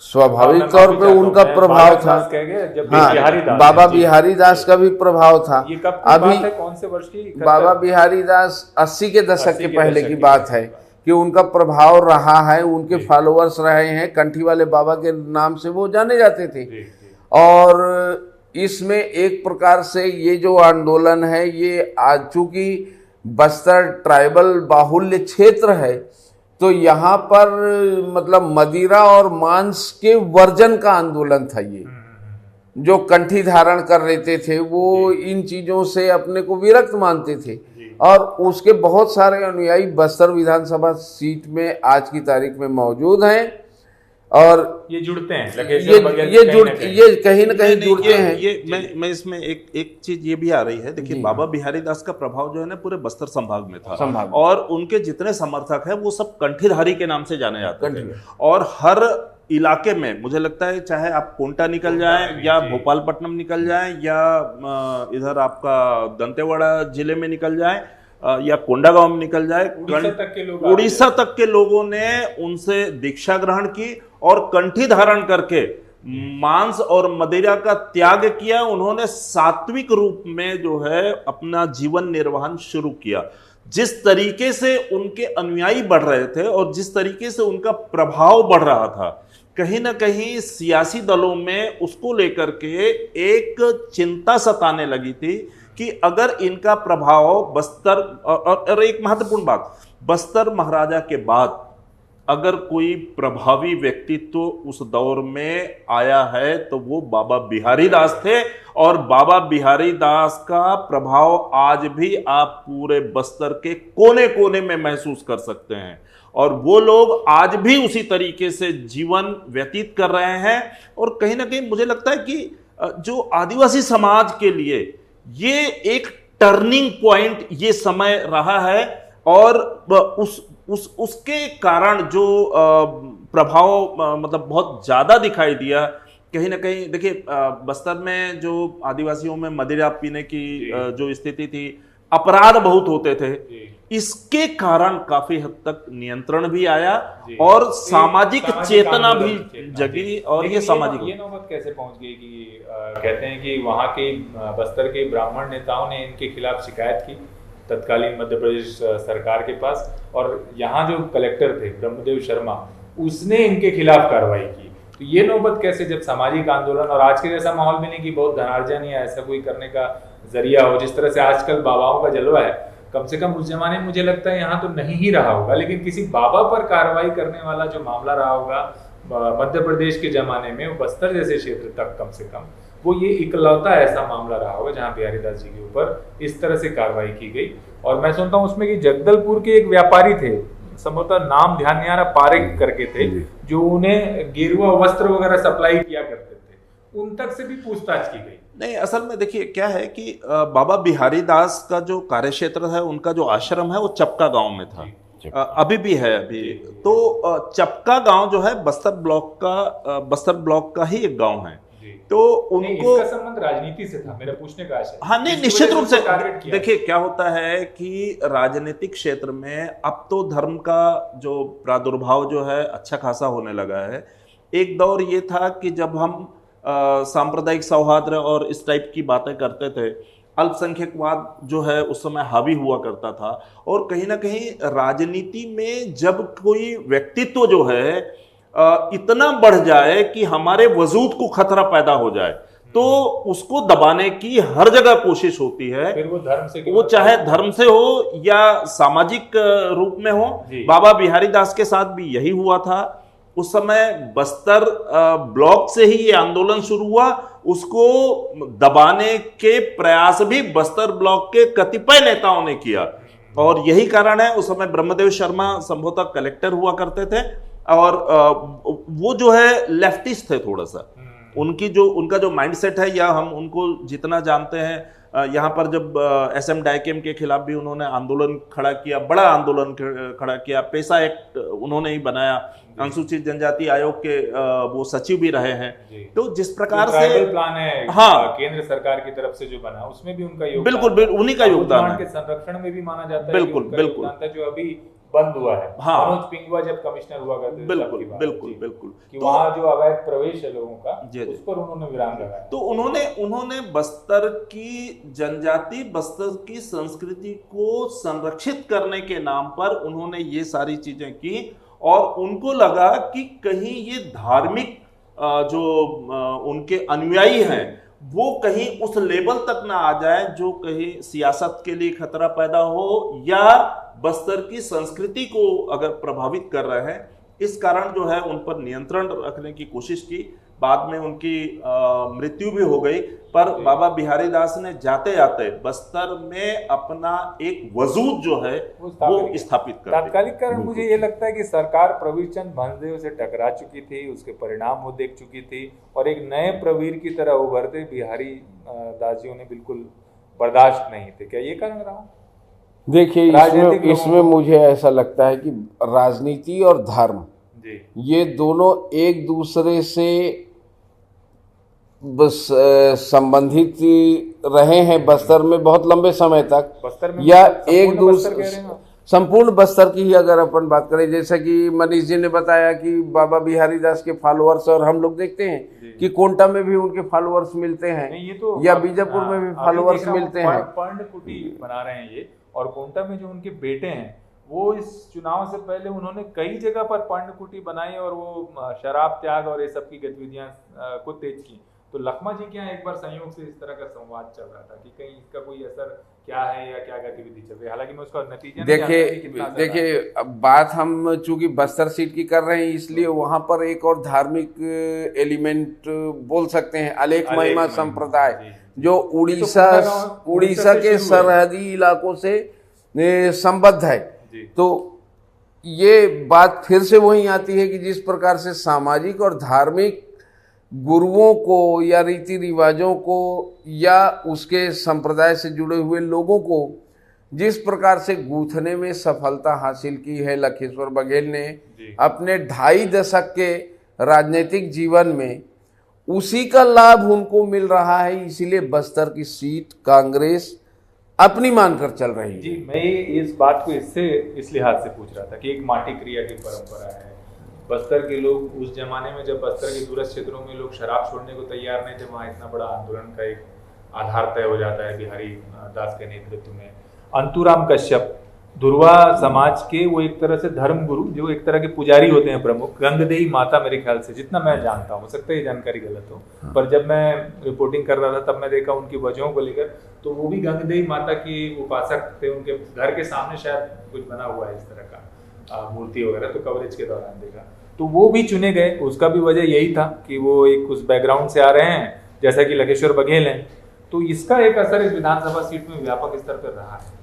स्वाभाविक मैं तौर माफी पे चाहता हूं, उनका मैं प्रभाव बाबा था। दास कह गए, जब हाँ, बिहारी दास बाबा हैं, जी। बिहारी दास का भी प्रभाव था। ये कब की अभी बात है, कौन से वर्ष की? बाबा बिहारी दास 80 के दशक 80 के के पहले दशक की की बात है कि उनका प्रभाव रहा है, उनके जी। फॉलोअर्स रहे हैं, कंठी वाले बाबा के नाम से वो जाने जाते थे। जी, जी। और इसमें एक प्रकार से ये जो आंदोलन है ये आज चूंकि बस्तर ट्राइबल बाहुल्य क्षेत्र है तो यहाँ पर मतलब मदिरा और मांस के वर्जन का आंदोलन था ये। जो कंठी धारण कर लेते थे वो इन चीजों से अपने को विरक्त मानते थे और उसके बहुत सारे अनुयायी बस्तर विधानसभा सीट में आज की तारीख में मौजूद हैं और ये जुड़ते हैं लखेश्वर बघेल ये से जुड़ कहीं न कहीं। ये कहीं ना कहीं नहीं, जुड़ते हैं। ये मैं इसमें एक चीज ये भी आ रही है। देखिए बाबा बिहारी दास का प्रभाव जो है ना पूरे बस्तर संभाग में था संभाग में। और उनके जितने समर्थक हैं वो सब कंठीधारी के नाम से जाने जाते थे कंठी। और हर इलाके में मुझे लगता है चाहे आप कोंटा निकल जाएं या भोपालपट्टनम निकल जाएं या इधर आपका दंतेवाड़ा जिले में निकल जाएं या कोंडागांव में निकल जाए, उड़ीसा तक के लोगों ने उनसे दीक्षा ग्रहण की और कंठी धारण करके मांस और मदिरा का त्याग किया। उन्होंने सात्विक रूप में जो है अपना जीवन निर्वहन शुरू किया। जिस तरीके से उनके अनुयायी बढ़ रहे थे और जिस तरीके से उनका प्रभाव बढ़ रहा था, कहीं ना कहीं सियासी दलों में उसको लेकर के एक चिंता सताने लगी थी कि अगर इनका प्रभाव बस्तर और एक महत्वपूर्ण बात, बस्तर महाराजा के बाद अगर कोई प्रभावी व्यक्तित्व उस दौर में आया है तो वो बाबा बिहारी दास थे और बाबा बिहारी दास का प्रभाव आज भी आप पूरे बस्तर के कोने कोने में महसूस कर सकते हैं और वो लोग आज भी उसी तरीके से जीवन व्यतीत कर रहे हैं। और कहीं ना कहीं मुझे लगता है कि जो आदिवासी समाज के लिए ये एक टर्निंग पॉइंट ये समय रहा है और उसके कारण जो प्रभाव मतलब बहुत ज्यादा दिखाई दिया। कहीं ना कहीं देखिए बस्तर में जो आदिवासियों में मदिरा पीने की जो स्थिति थी, अपराध बहुत होते थे, इसके कारण काफी हद तक नियंत्रण भी आया और सामाजिक चेतना भी जगी। और ये सामाजिक ये नौबत कैसे पहुंच गई कि कहते हैं कि वहां के बस्तर के ब्राह्मण नेताओं ने इनके खिलाफ शिकायत की तत्कालीन मध्य प्रदेश सरकार के पास और यहाँ जो कलेक्टर थे ब्रह्मदेव शर्मा उसने इनके खिलाफ कार्रवाई की। तो ये नौबत कैसे, जब सामाजिक आंदोलन और आज के जैसा माहौल भी नहीं कि बहुत धनार्जन या ऐसा कोई करने का जरिया हो, जिस तरह से आजकल बाबाओं का जलवा है, कम से कम उस जमाने में मुझे लगता है यहाँ तो नहीं ही रहा होगा, लेकिन किसी बाबा पर कार्रवाई करने वाला जो मामला रहा होगा मध्य प्रदेश के जमाने में, वो बस्तर जैसे क्षेत्र तक कम से कम वो ये इकलौता ऐसा मामला रहा होगा जहाँ बिहारी दास जी के ऊपर इस तरह से कार्रवाई की गई। और मैं सुनता हूँ उसमें कि जगदलपुर के एक व्यापारी थे, संभवतः नाम ध्यान नहीं आ रहा, पारेख करके थे, जो उन्हें गेरुआ वस्त्र वगैरह सप्लाई किया करते थे, उन तक से भी पूछताछ की गई। नहीं, असल में देखिए क्या है कि बाबा बिहारी दास का जो कार्यक्षेत्र है, उनका जो आश्रम है वो चपका गांव में था, अभी भी है अभी। तो चपका गांव जो है बस्तर ब्लॉक का ही एक गांव है। तो उनको इसका संबंध राजनीति से था, मेरा पूछने का आशय। हाँ नहीं, निश्चित रूप से देखिए क्या होता है कि राजनीतिक क्षेत्र में अब तो धर्म का जो प्रादुर्भाव जो है अच्छा खासा होने लगा है। एक दौर ये था कि जब हम सांप्रदायिक सौहार्द और इस टाइप की बातें करते थे, अल्पसंख्यकवाद जो है उस समय हावी हुआ करता था और कहीं ना कहीं राजनीति में जब कोई व्यक्तित्व जो है इतना बढ़ जाए कि हमारे वजूद को खतरा पैदा हो जाए तो उसको दबाने की हर जगह कोशिश होती है। फिर वो धर्म से, वो चाहे धर्म से हो या सामाजिक रूप में हो। बाबा बिहारी दास के साथ भी यही हुआ था उस समय बस्तर ब्लॉक से ही ये आंदोलन शुरू हुआ। उसको दबाने के प्रयास भी बस्तर ब्लॉक के कतिपय नेताओं ने किया, और यही कारण है उस समय ब्रह्मदेव शर्मा संभवतः कलेक्टर हुआ करते थे, और वो जो है लेफ्टिस्ट थे थोड़ा सा। उनका जो माइंडसेट है, या हम उनको जितना जानते हैं, यहाँ पर जब SM डायकेम के खिलाफ भी उन्होंने आंदोलन खड़ा किया, बड़ा आंदोलन खड़ा किया, पेशा एक्ट उन्होंने ही बनाया, अनुसूचित जनजाति आयोग के वो सचिव भी रहे हैं। तो जिस प्रकार से प्लान है, हाँ, केंद्र सरकार की तरफ से जो बना, उसमें भी उनका योगदान, बिल्कुल उन्हीं का योगदान है, के संरक्षण में भी माना जाता है, बिल्कुल जो अभी बंद हुआ है। हाँ, मनोज पिंगुआ जब कमिश्नर हुआ करते थे, बिल्कुल कि वहाँ जो अवैध प्रवेश है लोगों का, उस पर उन्होंने विराम लगाया। तो उन्होंने बस्तर की जनजाति, बस्तर की संस्कृति को संरक्षित करने के नाम पर उन्होंने ये सारी चीजें की, और उनको लगा कि कहीं ये धार्मिक जो उनके अनुयायी हैं वो कहीं उस लेवल तक ना आ जाए जो कहीं सियासत के लिए खतरा पैदा हो, या बस्तर की संस्कृति को अगर प्रभावित कर रहे हैं। इस कारण जो है उन पर नियंत्रण रखने की कोशिश की। बाद में उनकी मृत्यु भी हो गई, पर बाबा बिहारी दास ने जाते जाते बस्तर में अपना एक वजूद जो है वो स्थापित कर दिया। तात्कालिक कारण मुझे ये लगता है कि सरकार प्रवीर चंद भंसदेव से टकरा चुकी थी, उसके परिणाम वो देख चुकी थी, और एक नए प्रवीर की तरह उभरते बिहारी दास जी ने बिल्कुल बर्दाश्त नहीं थे। क्या ये कारण रहा? देखिए, इसमें मुझे ऐसा लगता है कि राजनीति और धर्म ये दोनों एक दूसरे से बस संबंधित रहे हैं बस्तर में बहुत लंबे समय तक। बस्तर में या एक दूसरे संपूर्ण बस्तर की ही अगर अपन बात करें, जैसा कि मनीष जी ने बताया कि बाबा बिहारी दास के फॉलोअर्स, और हम लोग देखते हैं कि कोंटा में भी उनके फॉलोअर्स मिलते हैं, तो या बीजापुर में भी फॉलोअर्स मिलते हैं। पर्णकुटी बना रहे हैं ये, और कोंटा में जो उनके बेटे हैं वो इस चुनाव से पहले उन्होंने कई जगह पर पर्णकुटी बनाई, और वो शराब त्याग और ये सब की गतिविधियां को तेज की। तो लखमा जी के यहाँ एक बार संयोग से इस तरह का संवाद चल रहा था कि कहीं इसका कोई असर क्या है या क्या गतिविधि चल रही है। हालांकि मैं उसका नतीजा देखिए अब बात हम चूंकि बस्तर सीट की कर रहे हैं, इसलिए वहां पर एक और धार्मिक एलिमेंट बोल सकते हैं, अलेख महिमा संप्रदाय, जो उड़ीसा के सरहदी इलाकों से संबद्ध है। तो ये बात फिर से वही आती है कि जिस प्रकार से सामाजिक और धार्मिक गुरुओं को या रीति रिवाजों को या उसके संप्रदाय से जुड़े हुए लोगों को जिस प्रकार से गूंथने में सफलता हासिल की है लखेश्वर बघेल ने अपने 2.5 दशक के राजनीतिक जीवन में, उसी का लाभ उनको मिल रहा है। इसीलिए बस्तर की सीट कांग्रेस अपनी मानकर चल रही है। जी, मैं इस बात को इस लिहाज से पूछ रहा था कि एक माटी क्रिया की परंपरा है बस्तर के लोग। उस जमाने में जब बस्तर के दूरस्थ क्षेत्रों में लोग शराब छोड़ने को तैयार नहीं थे, वहाँ इतना बड़ा आंदोलन का एक आधार तय हो जाता है बिहारी दास के नेतृत्व में। अंतुराम कश्यप धुरवा समाज के वो एक तरह से धर्म गुरु, जो एक तरह के पुजारी होते हैं प्रमुख, गंगदेई माता, मेरे ख्याल से जितना मैं जानता हूँ, हो सकता है ये जानकारी गलत हो, पर जब मैं रिपोर्टिंग कर रहा था तब मैं देखा उनकी वजहों को लेकर, तो वो भी गंगदेई माता की उपासक थे। उनके घर के सामने शायद कुछ बना हुआ है इस तरह का मूर्ति वगैरह, तो कवरेज के दौरान देखा। तो वो भी चुने गए, उसका भी वजह यही था कि वो एक उस बैकग्राउंड से आ रहे हैं जैसा कि लखेश्वर बघेल हैं। तो इसका एक असर इस विधानसभा सीट में व्यापक स्तर पर रहा है।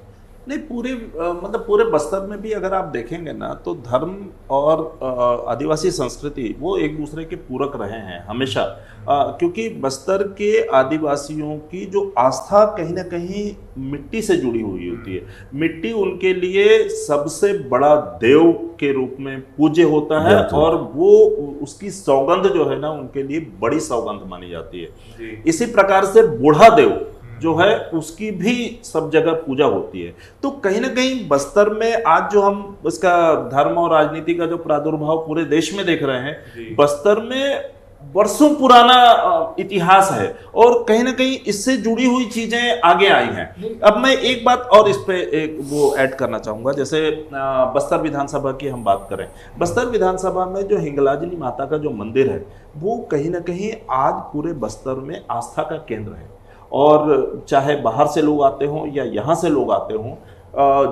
नहीं, पूरे बस्तर में भी अगर आप देखेंगे ना, तो धर्म और आदिवासी संस्कृति वो एक दूसरे के पूरक रहे हैं हमेशा। क्योंकि बस्तर के आदिवासियों की जो आस्था कहीं ना कहीं मिट्टी से जुड़ी हुई होती है। मिट्टी उनके लिए सबसे बड़ा देव के रूप में पूज्य होता है, और वो उसकी सौगंध जो है ना उनके लिए बड़ी सौगंध मानी जाती है। इसी प्रकार से बूढ़ा देव जो है उसकी भी सब जगह पूजा होती है। तो कहीं ना कहीं बस्तर में आज जो हम इसका धर्म और राजनीति का जो प्रादुर्भाव पूरे देश में देख रहे हैं, बस्तर में वर्षों पुराना इतिहास है, और कहीं ना कहीं इससे जुड़ी हुई चीजें आगे आई हैं। अब मैं एक बात और इस पे एक वो ऐड करना चाहूंगा, जैसे बस्तर विधानसभा की हम बात करें, बस्तर विधानसभा में जो हिंगलाजली माता का जो मंदिर है वो कहीं ना कहीं आज पूरे बस्तर में आस्था का केंद्र है। और चाहे बाहर से लोग आते हों या यहाँ से लोग आते हों,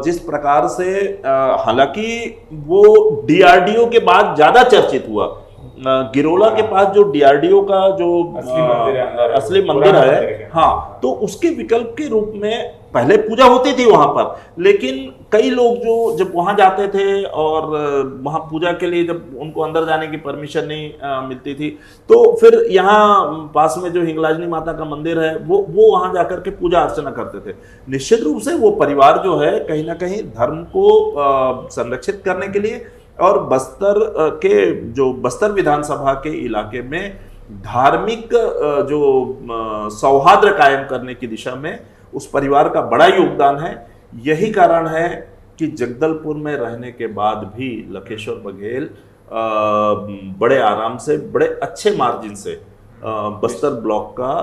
जिस प्रकार से हालांकि वो डीआरडीओ के बाद ज्यादा चर्चित हुआ, गिरोला के पास जो डीआरडीओ का जो असली मंदिर है, हाँ, तो उसके विकल्प के रूप में पहले पूजा होती थी वहां पर, लेकिन कई लोग जो जब वहां जाते थे और वहां पूजा के लिए जब उनको अंदर जाने की परमिशन नहीं मिलती थी, तो फिर यहाँ पास में जो हिंगलाजनी माता का मंदिर है वो वहां जाकर के पूजा अर्चना करते थे। निश्चित रूप से वो परिवार जो है कहीं ना कहीं धर्म को संरक्षित करने के लिए और बस्तर के जो बस्तर विधानसभा के इलाके में धार्मिक जो सौहार्द कायम करने की दिशा में उस परिवार का बड़ा योगदान है। यही कारण है कि जगदलपुर में रहने के बाद भी लखेश्वर बघेल बड़े आराम से, बड़े अच्छे मार्जिन से बस्तर ब्लॉक का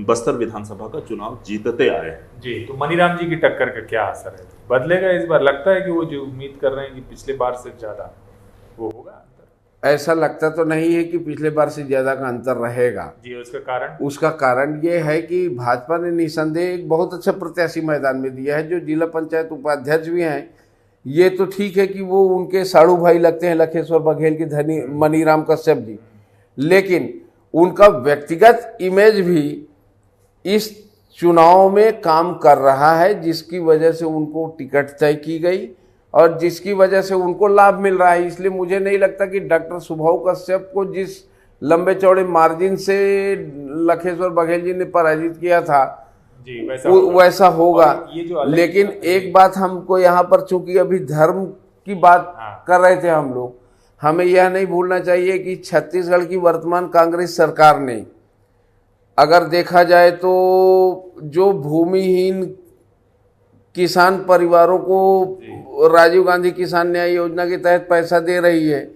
बस्तर विधानसभा का चुनाव जीतते आए हैं। जी, तो मनीराम जी की टक्कर का क्या असर है, बदलेगा इस बार? लगता है कि वो जो उम्मीद कर रहे हैं कि पिछले बार से ज्यादा वो होगा? ऐसा लगता तो नहीं है कि पिछले बार से ज्यादा का अंतर रहेगा जी। उसका कारण ये है कि भाजपा ने निसंदेह एक बहुत अच्छा प्रत्याशी मैदान में दिया है, जो जिला पंचायत उपाध्यक्ष भी हैं। ये तो ठीक है कि वो उनके साड़ू भाई लगते हैं लखेश्वर बघेल के धनी मनीराम कश्यप जी, लेकिन उनका व्यक्तिगत इमेज भी इस चुनाव में काम कर रहा है, जिसकी वजह से उनको टिकट तय की गई और जिसकी वजह से उनको लाभ मिल रहा है। इसलिए मुझे नहीं लगता कि डॉक्टर सुभाऊ कश्यप को जिस लंबे चौड़े मार्जिन से लखेश्वर बघेल जी ने पराजित किया था जी, वैसा होगा। लेकिन एक बात हमको यहाँ पर, चूंकि अभी धर्म की बात कर रहे थे हम लोग, हमें यह नहीं भूलना चाहिए कि छत्तीसगढ़ की वर्तमान कांग्रेस सरकार ने, अगर देखा जाए तो जो भूमिहीन किसान परिवारों को राजीव गांधी किसान न्याय योजना के तहत पैसा दे रही है,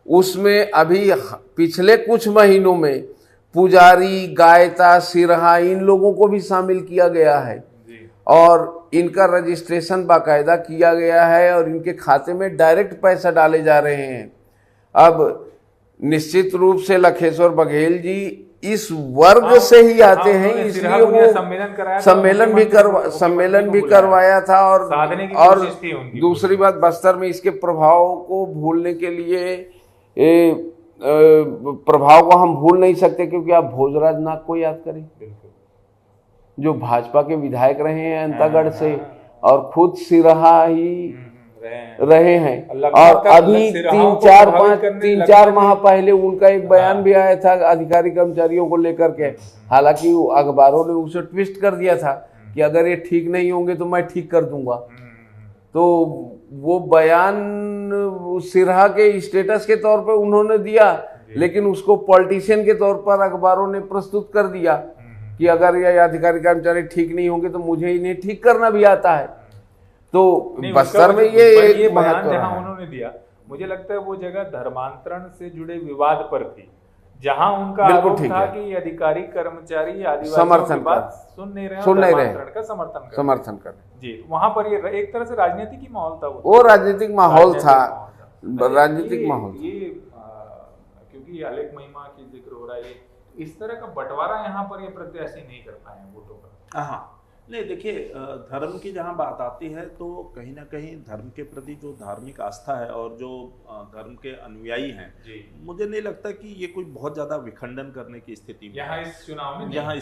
उसमें अभी पिछले कुछ महीनों में पुजारी, गायता, सिरहा, इन लोगों को भी शामिल किया गया है और इनका रजिस्ट्रेशन बाकायदा किया गया है और इनके खाते में डायरेक्ट पैसा डाले जा रहे हैं। अब निश्चित रूप से लखेश्वर बघेल जी इस वर्ग से ही आते हैं, इसलिए वो सम्मेलन भी करवाया था और दूसरी बात, बस्तर में इसके प्रभाव को भूलने के लिए प्रभाव को हम भूल नहीं सकते, क्योंकि आप भोजराज नाग को याद करें, जो भाजपा के विधायक रहे हैं अंतागढ़ से और खुद सिरहा ही रहे हैं। और अभी 3-4 माह पहले उनका एक बयान भी आया था अधिकारी कर्मचारियों को लेकर के, हालांकि अखबारों ने उसे ट्विस्ट कर दिया था कि अगर ये ठीक नहीं होंगे तो मैं ठीक कर दूंगा। तो वो बयान सिरहा के स्टेटस के तौर पर उन्होंने दिया, लेकिन उसको पॉलिटिशियन के तौर पर अखबारों ने प्रस्तुत कर दिया कि अगर ये अधिकारी कर्मचारी ठीक नहीं होंगे तो मुझे इन्हें ठीक करना भी आता है। तो बस्तर में ये बयान जहां उन्होंने दिया, मुझे लगता है वो जगह धर्मांतरण से जुड़े विवाद पर थी, जहां उनका आरोप था कि अधिकारी कर्मचारी आदिवासियों की बात सुन नहीं रहे, का समर्थन कर जी। वहां पर ये एक तरह से राजनीतिक ही माहौल था, वो राजनीतिक माहौल था। ये क्योंकि अलेख महिमा की जिक्र हो रहा है, इस तरह का बंटवारा यहाँ पर ये प्रत्याशी नहीं कर पाए वोटों का। हाँ, नहीं, देखिए, धर्म की जहाँ बात आती है तो कहीं ना कहीं धर्म के प्रति जो धार्मिक आस्था है और जो धर्म के अनुयायी हैं, मुझे नहीं लगता कि ये कोई बहुत ज्यादा विखंडन करने की स्थिति में यहाँ इस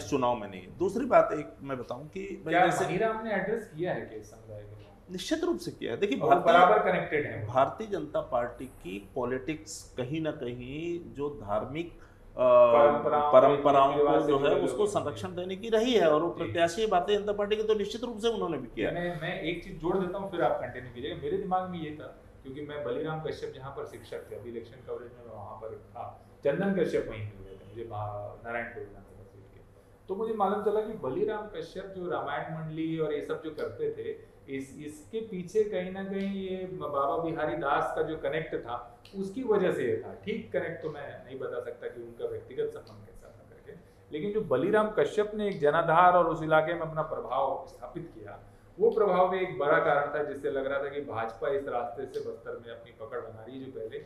चुनाव में नहीं। दूसरी बात एक मैं बताऊं कि मनीराम ने एड्रेस किया है कि समुदाय के लोग निश्चित रूप से किया है। देखिए, बराबर कनेक्टेड है। भारतीय जनता पार्टी की पॉलिटिक्स कहीं ना कहीं जो धार्मिक परंपराओं को जो है उसको संरक्षण देने की रही है, और वो प्रत्याशी भारतीय जनता पार्टी के तो निश्चित रूप से उन्होंने भी किया। मैं एक चीज जोड़ देता हूँ, फिर आप कंटिन्यू कीजिएगा। मेरे दिमाग में ये था, क्योंकि मैं बलीराम कश्यप जहाँ पर शिक्षक थे, अभी इलेक्शन कवरेज में मैं वहाँ पर था, चंदन कश्यप वहीं मिल गए थे मुझे नारायणपुर विधानसभा सीट के, तो मुझे मालूम चला कि बलीराम कश्यप जो रामायण मंडली और ये सब जो करते थे, इसके पीछे कहीं ना कहीं ये बाबा बिहारी दास का जो कनेक्ट था उसकी वजह से ये था। ठीक कनेक्ट तो मैं नहीं बता सकता कि उनका व्यक्तिगत संबंध कैसा था करके, लेकिन जो बलीराम कश्यप ने एक जनाधार और उस इलाके में अपना प्रभाव स्थापित किया, वो प्रभाव भी एक बड़ा कारण था, जिससे लग रहा था कि भाजपा इस रास्ते से बस्तर में अपनी पकड़ बना रही है जो पहले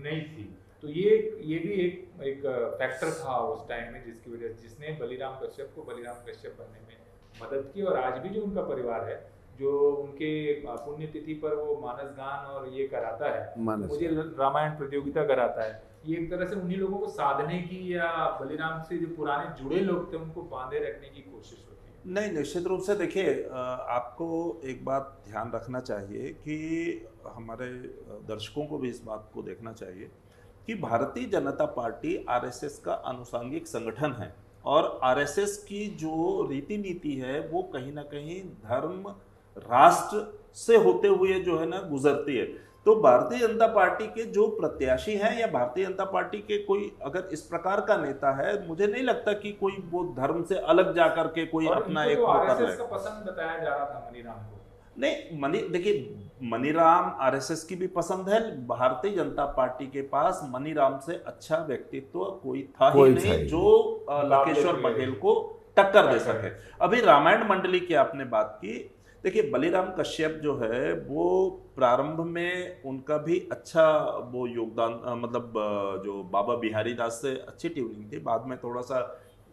नहीं थी। तो ये भी एक फैक्टर था उस टाइम में, जिसकी वजह जिसने बलीराम कश्यप को बलीराम कश्यप बनने में मदद की। और आज भी जो उनका परिवार है जो उनके पुण्यतिथि पर वो मानस गान और ये कराता है, मानस मुझे रामायण प्रतियोगिता कराता है, ये एक तरह से उन्हीं लोगों को साधने की या बलिराम से जो पुराने जुड़े लोग थे उनको बांधे रखने की कोशिश होती है। नहीं, निश्चित रूप से देखिए, आपको एक बात ध्यान रखना चाहिए कि हमारे दर्शकों को भी इस बात को देखना चाहिए कि भारतीय जनता पार्टी आरएसएस का अनुषंगिक संगठन है और आरएसएस की जो रीति नीति है वो कहीं ना कहीं धर्म राष्ट्र से होते हुए जो है ना गुजरती है। तो भारतीय जनता पार्टी के जो प्रत्याशी हैं या भारतीय जनता पार्टी के कोई अगर इस प्रकार का नेता है, मुझे नहीं लगता कि कोई वो धर्म से अलग जाकर के कोई अपना एक तो वो कर आरएसएस ले। का पसंद बताया जा रहा था मनीराम को। नहीं, देखिए, मनीराम आरएसएस की भी पसंद है। भारतीय जनता पार्टी के पास मनीराम से अच्छा व्यक्तित्व कोई था ही नहीं जो लकेश्वर बघेल को टक्कर दे सके। अभी रामायण मंडली की आपने बात की, देखिए बलिराम कश्यप जो है वो प्रारंभ में उनका भी अच्छा वो योगदान, मतलब जो बाबा बिहारी दास से अच्छी ट्यूनिंग थी, बाद में थोड़ा सा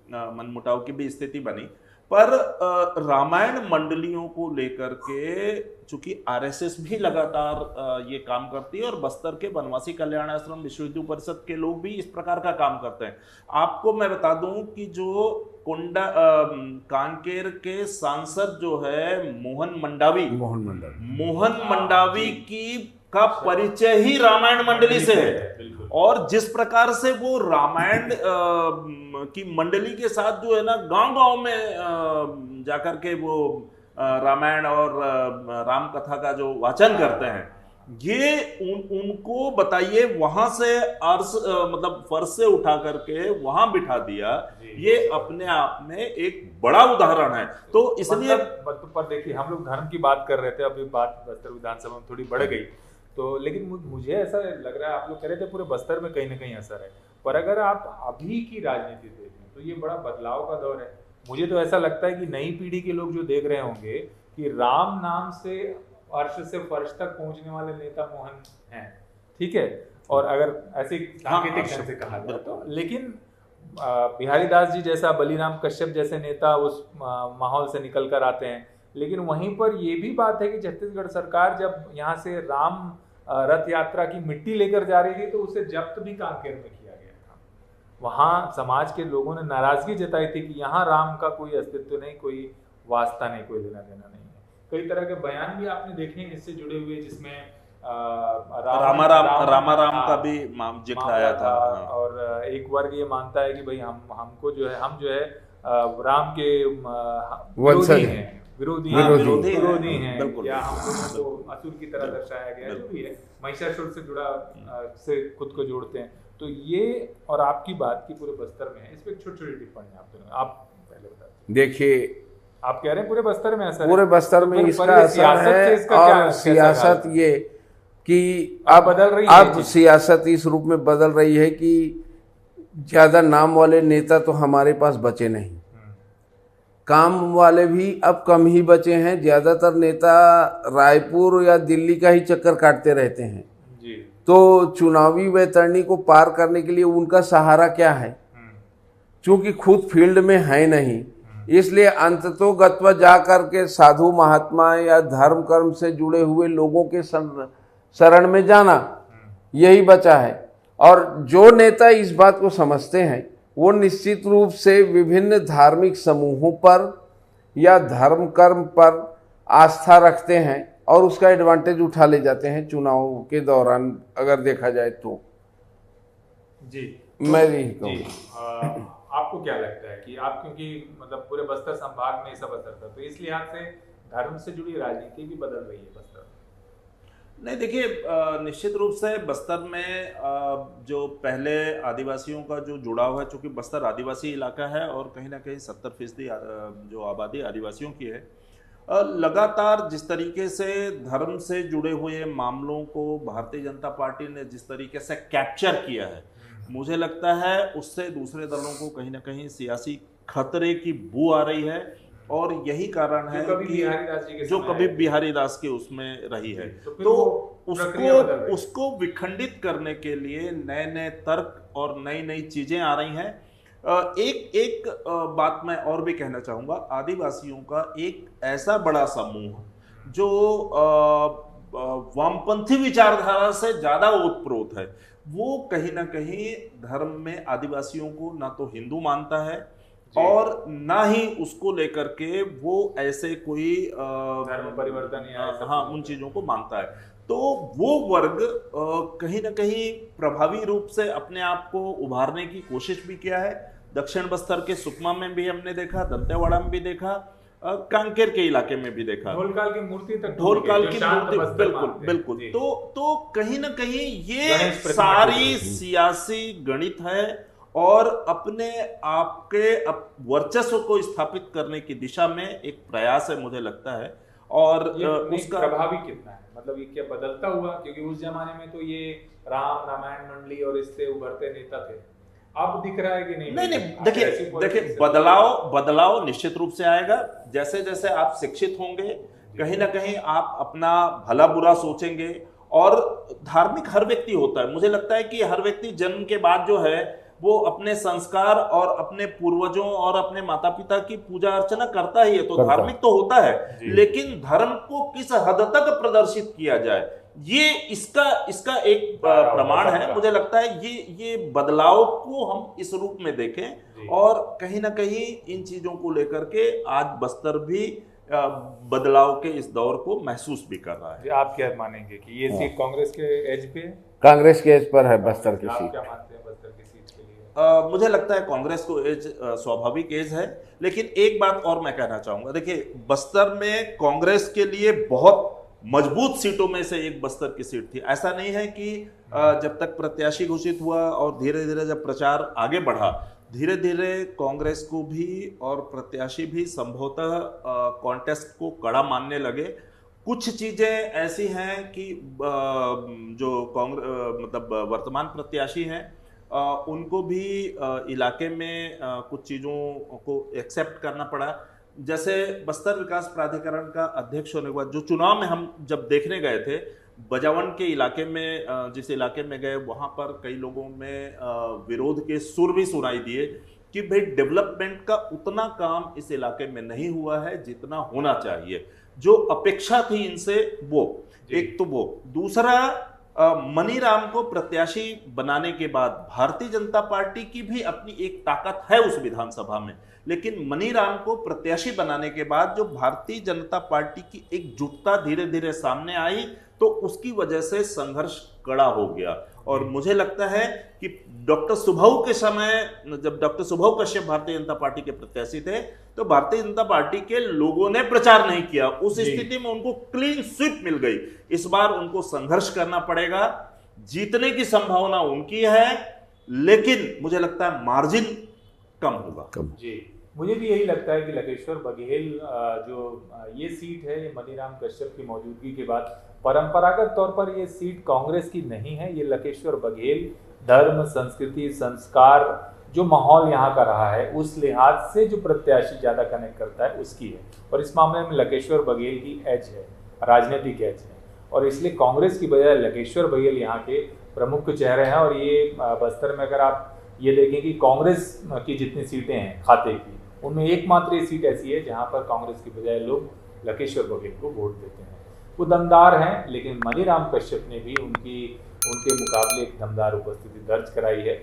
मनमुटाव की भी स्थिति बनी। पर रामायण मंडलियों को लेकर के चूंकि आरएसएस भी लगातार ये काम करती है और बस्तर के वनवासी कल्याण आश्रम विश्व हिंदू परिषद के लोग भी इस प्रकार का काम करते हैं। आपको मैं बता दूं कि जो कोंडा कांकेर के सांसद जो है मोहन मंडावी की का परिचय ही रामायण मंडली से है। और जिस प्रकार से वो रामायण की मंडली के साथ जो है ना गांव-गांव में जाकर के वो रामायण और राम कथा का जो वाचन करते हैं, ये उनको बताइए वहां से मतलब फर्श से उठा करके वहां बिठा दिया, ये अपने आप में एक बड़ा उदाहरण है। तो इसलिए पर देखिए, हम लोग धर्म की बात कर रहे थे, अभी बात बस्तर विधानसभा में थोड़ी बढ़ गई तो, लेकिन मुझे ऐसा लग रहा है, आप लोग कह रहे थे पूरे बस्तर में कहीं ना कहीं असर है, पर अगर आप अभी की राजनीति देखें तो ये बड़ा बदलाव का दौर है। मुझे तो ऐसा लगता है कि नई पीढ़ी के लोग जो देख रहे होंगे कि राम नाम से अर्श से फर्श तक पहुंचने वाले नेता मोहन हैं, ठीक है, और अगर ऐसे सांकेतिक ढंग से कहा जाए तो, लेकिन बिहारी दास जी जैसा, बलिराम कश्यप जैसे नेता उस माहौल से निकल कर आते हैं। लेकिन वहीं पर यह भी बात है कि छत्तीसगढ़ सरकार जब यहाँ से राम रथ यात्रा की मिट्टी लेकर जा रही थी तो उसे जब्त भी कांकेर में किया गया था। वहाँ समाज के लोगों ने नाराजगी जताई थी कि यहाँ राम का कोई अस्तित्व नहीं, कोई वास्ता नहीं, कोई लेना देना नहीं है। कई तरह के बयान भी आपने देखे हैं इससे जुड़े हुए, जिसमें रामाराम का भी जिक्र आया था। और एक वर्ग ये मानता है कि भाई हमको जो है, हम जो है राम के विरोधी हैं या हमको असुर की तरह दर्शाया गया, जो भी है, महिषासुर से जुड़ा से खुद को जोड़ते हैं। तो ये और आपकी बात की पूरे बस्तर में है, इस पे एक छोटी छोटी टिप्पणी आप पहले बता दीजिए। देखिए, आप कह रहे हैं पूरे बस्तर में असर, पूरे बस्तर में इसका असर है। और सियासत ये कि अब बदल रही है, अब सियासत इस रूप में बदल रही है कि ज्यादा नाम वाले नेता तो हमारे पास बचे नहीं, काम वाले भी अब कम ही बचे हैं। ज्यादातर नेता रायपुर या दिल्ली का ही चक्कर काटते रहते हैं जी। तो चुनावी वैतरणी को पार करने के लिए उनका सहारा क्या है? चूंकि खुद फील्ड में है नहीं, इसलिए अंततोगत्वा जा करके साधु महात्मा या धर्म कर्म से जुड़े हुए लोगों के शरण में जाना, यही बचा है। और जो नेता इस बात को समझते हैं वो निश्चित रूप से विभिन्न धार्मिक समूहों पर या धर्म कर्म पर आस्था रखते हैं और उसका एडवांटेज उठा ले जाते हैं चुनाव के दौरान, अगर देखा जाए तो। जी, मैं यही कहूँ। आपको क्या लगता है कि आप, क्योंकि मतलब पूरे बस्तर संभाग में सब असर था, तो इस लिहाज से धर्म से जुड़ी राजनीति भी बदल रही है बस्तर? नहीं, देखिए, निश्चित रूप से बस्तर में जो पहले आदिवासियों का जो जुड़ाव है, चूंकि बस्तर आदिवासी इलाका है और कहीं ना कहीं 70% जो आबादी आदिवासियों की है, लगातार जिस तरीके से धर्म से जुड़े हुए मामलों को भारतीय जनता पार्टी ने जिस तरीके से कैप्चर किया है, मुझे लगता है उससे दूसरे दलों को कहीं ना कहीं सियासी खतरे की बू आ रही है। और यही कारण है कि जो कभी बिहारी दास के उसमें रही है, तो उसको विखंडित करने के लिए नए नए तर्क और नई नई चीजें आ रही हैं। एक बात मैं और भी कहना चाहूंगा, आदिवासियों का एक ऐसा बड़ा समूह जो वामपंथी विचारधारा से ज्यादा ओतप्रोत है, वो कहीं ना कहीं धर्म में आदिवासियों को ना तो हिंदू मानता है और ना ही उसको लेकर के वो ऐसे कोई धर्म परिवर्तन या हाँ उन चीजों को मानता है। तो वो वर्ग कहीं ना कहीं प्रभावी रूप से अपने आप को उभारने की कोशिश भी किया है। दक्षिण बस्तर के सुकमा में भी हमने देखा, दंतेवाड़ा में भी देखा, कांकेर के इलाके में भी देखा, ढोलकाल की मूर्ति तक, ढोलकाल की मूर्ति, बिल्कुल बिल्कुल। तो कहीं ना कहीं ये सारी सियासी गणित है और अपने आप के वर्चस्व को स्थापित करने की दिशा में एक प्रयास है, मुझे लगता है। और उसका प्रभावी कितना है, मतलब ये क्या बदलता हुआ? क्योंकि उस जमाने में तो ये राम रामायण मंडली और इससे उभरते नेता थे, अब दिख रहा है कि नहीं? नहीं, देखिए बदलाव निश्चित रूप से आएगा। जैसे जैसे आप शिक्षित होंगे, कहीं ना कहीं आप अपना भला बुरा सोचेंगे। और धार्मिक हर व्यक्ति होता है, मुझे लगता है कि हर व्यक्ति जन्म के बाद जो है वो अपने संस्कार और अपने पूर्वजों और अपने माता पिता की पूजा अर्चना करता ही है, तो धार्मिक तो होता है, लेकिन धर्म को किस हद तक प्रदर्शित किया जाए ये इसका एक प्रमाण है। मुझे लगता है ये बदलाव को हम इस रूप में देखें और कहीं ना कहीं इन चीजों को लेकर के आज बस्तर भी बदलाव के इस दौर को महसूस भी कर रहा है। आप क्या मानेंगे कि ये सीट कांग्रेस के एज पे है? कांग्रेस के एज पर है बस्तर की सीट। क्या मानते हैं बस्तर की सीट के लिए? मुझे लगता है कांग्रेस को एज स्वाभाविक एज है, लेकिन एक बात और मैं कहना चाहूंगा। देखिए, बस्तर में कांग्रेस के लिए बहुत मजबूत सीटों में से एक बस्तर की सीट थी। ऐसा नहीं है कि जब तक प्रत्याशी घोषित हुआ और धीरे धीरे जब प्रचार आगे बढ़ा, धीरे धीरे कांग्रेस को भी और प्रत्याशी भी संभवतः कॉन्टेस्ट को कड़ा मानने लगे। कुछ चीजें ऐसी हैं कि जो मतलब वर्तमान प्रत्याशी हैं उनको भी इलाके में कुछ चीजों को एक्सेप्ट करना पड़ा। जैसे बस्तर विकास प्राधिकरण का अध्यक्ष होने के बाद जो चुनाव में हम जब देखने गए थे, बजावन के इलाके में जिस इलाके में गए वहां पर कई लोगों में विरोध के सुर भी सुनाई दिए कि भाई डेवलपमेंट का उतना काम इस इलाके में नहीं हुआ है जितना होना चाहिए। जो अपेक्षा थी इनसे वो एक तो वो, दूसरा मनीराम को प्रत्याशी बनाने के बाद भारतीय जनता पार्टी की भी अपनी एक ताकत है उस विधानसभा में, लेकिन मनीराम को प्रत्याशी बनाने के बाद जो भारतीय जनता पार्टी की एकजुटता धीरे धीरे सामने आई तो उसकी वजह से संघर्ष कड़ा हो गया। और मुझे लगता है कि डॉक्टर सुभऊ के समय, जब डॉक्टर सुभऊ कश्यप भारतीय जनता पार्टी के प्रत्याशी थे, तो भारतीय जनता पार्टी के लोगों ने प्रचार नहीं किया। उस स्थिति में उनको क्लीन स्वीप मिल गई। इस बार उनको संघर्ष करना पड़ेगा। जीतने की संभावना उनकी है, लेकिन मुझे लगता है मार्जिन कम होगा। जी, मुझे भी यही लगता है कि लकेश्वर बघेल जो ये सीट है, ये मनीराम कश्यप की मौजूदगी के बाद परंपरागत तौर पर ये सीट कांग्रेस की नहीं है। ये लकेश्वर बघेल धर्म, संस्कृति, संस्कार, जो माहौल यहाँ का रहा है उस लिहाज से जो प्रत्याशी ज़्यादा कनेक्ट करता है उसकी है। और इस मामले में लकेश्वर बघेल की एज है, राजनीतिक एज है, और इसलिए कांग्रेस की बजाय लकेश्वर बघेल यहाँ के प्रमुख चेहरे हैं। और ये बस्तर में अगर आप ये देखें कि कांग्रेस की जितनी सीटें हैं खाते की, उनमें एकमात्र ये सीट ऐसी है जहाँ पर कांग्रेस की बजाय लोग लकेश्वर बघेल को वोट देते हैं। वो दमदार हैं, लेकिन मनीराम कश्यप ने भी उनके मुकाबले एक दमदार उपस्थिति दर्ज कराई है।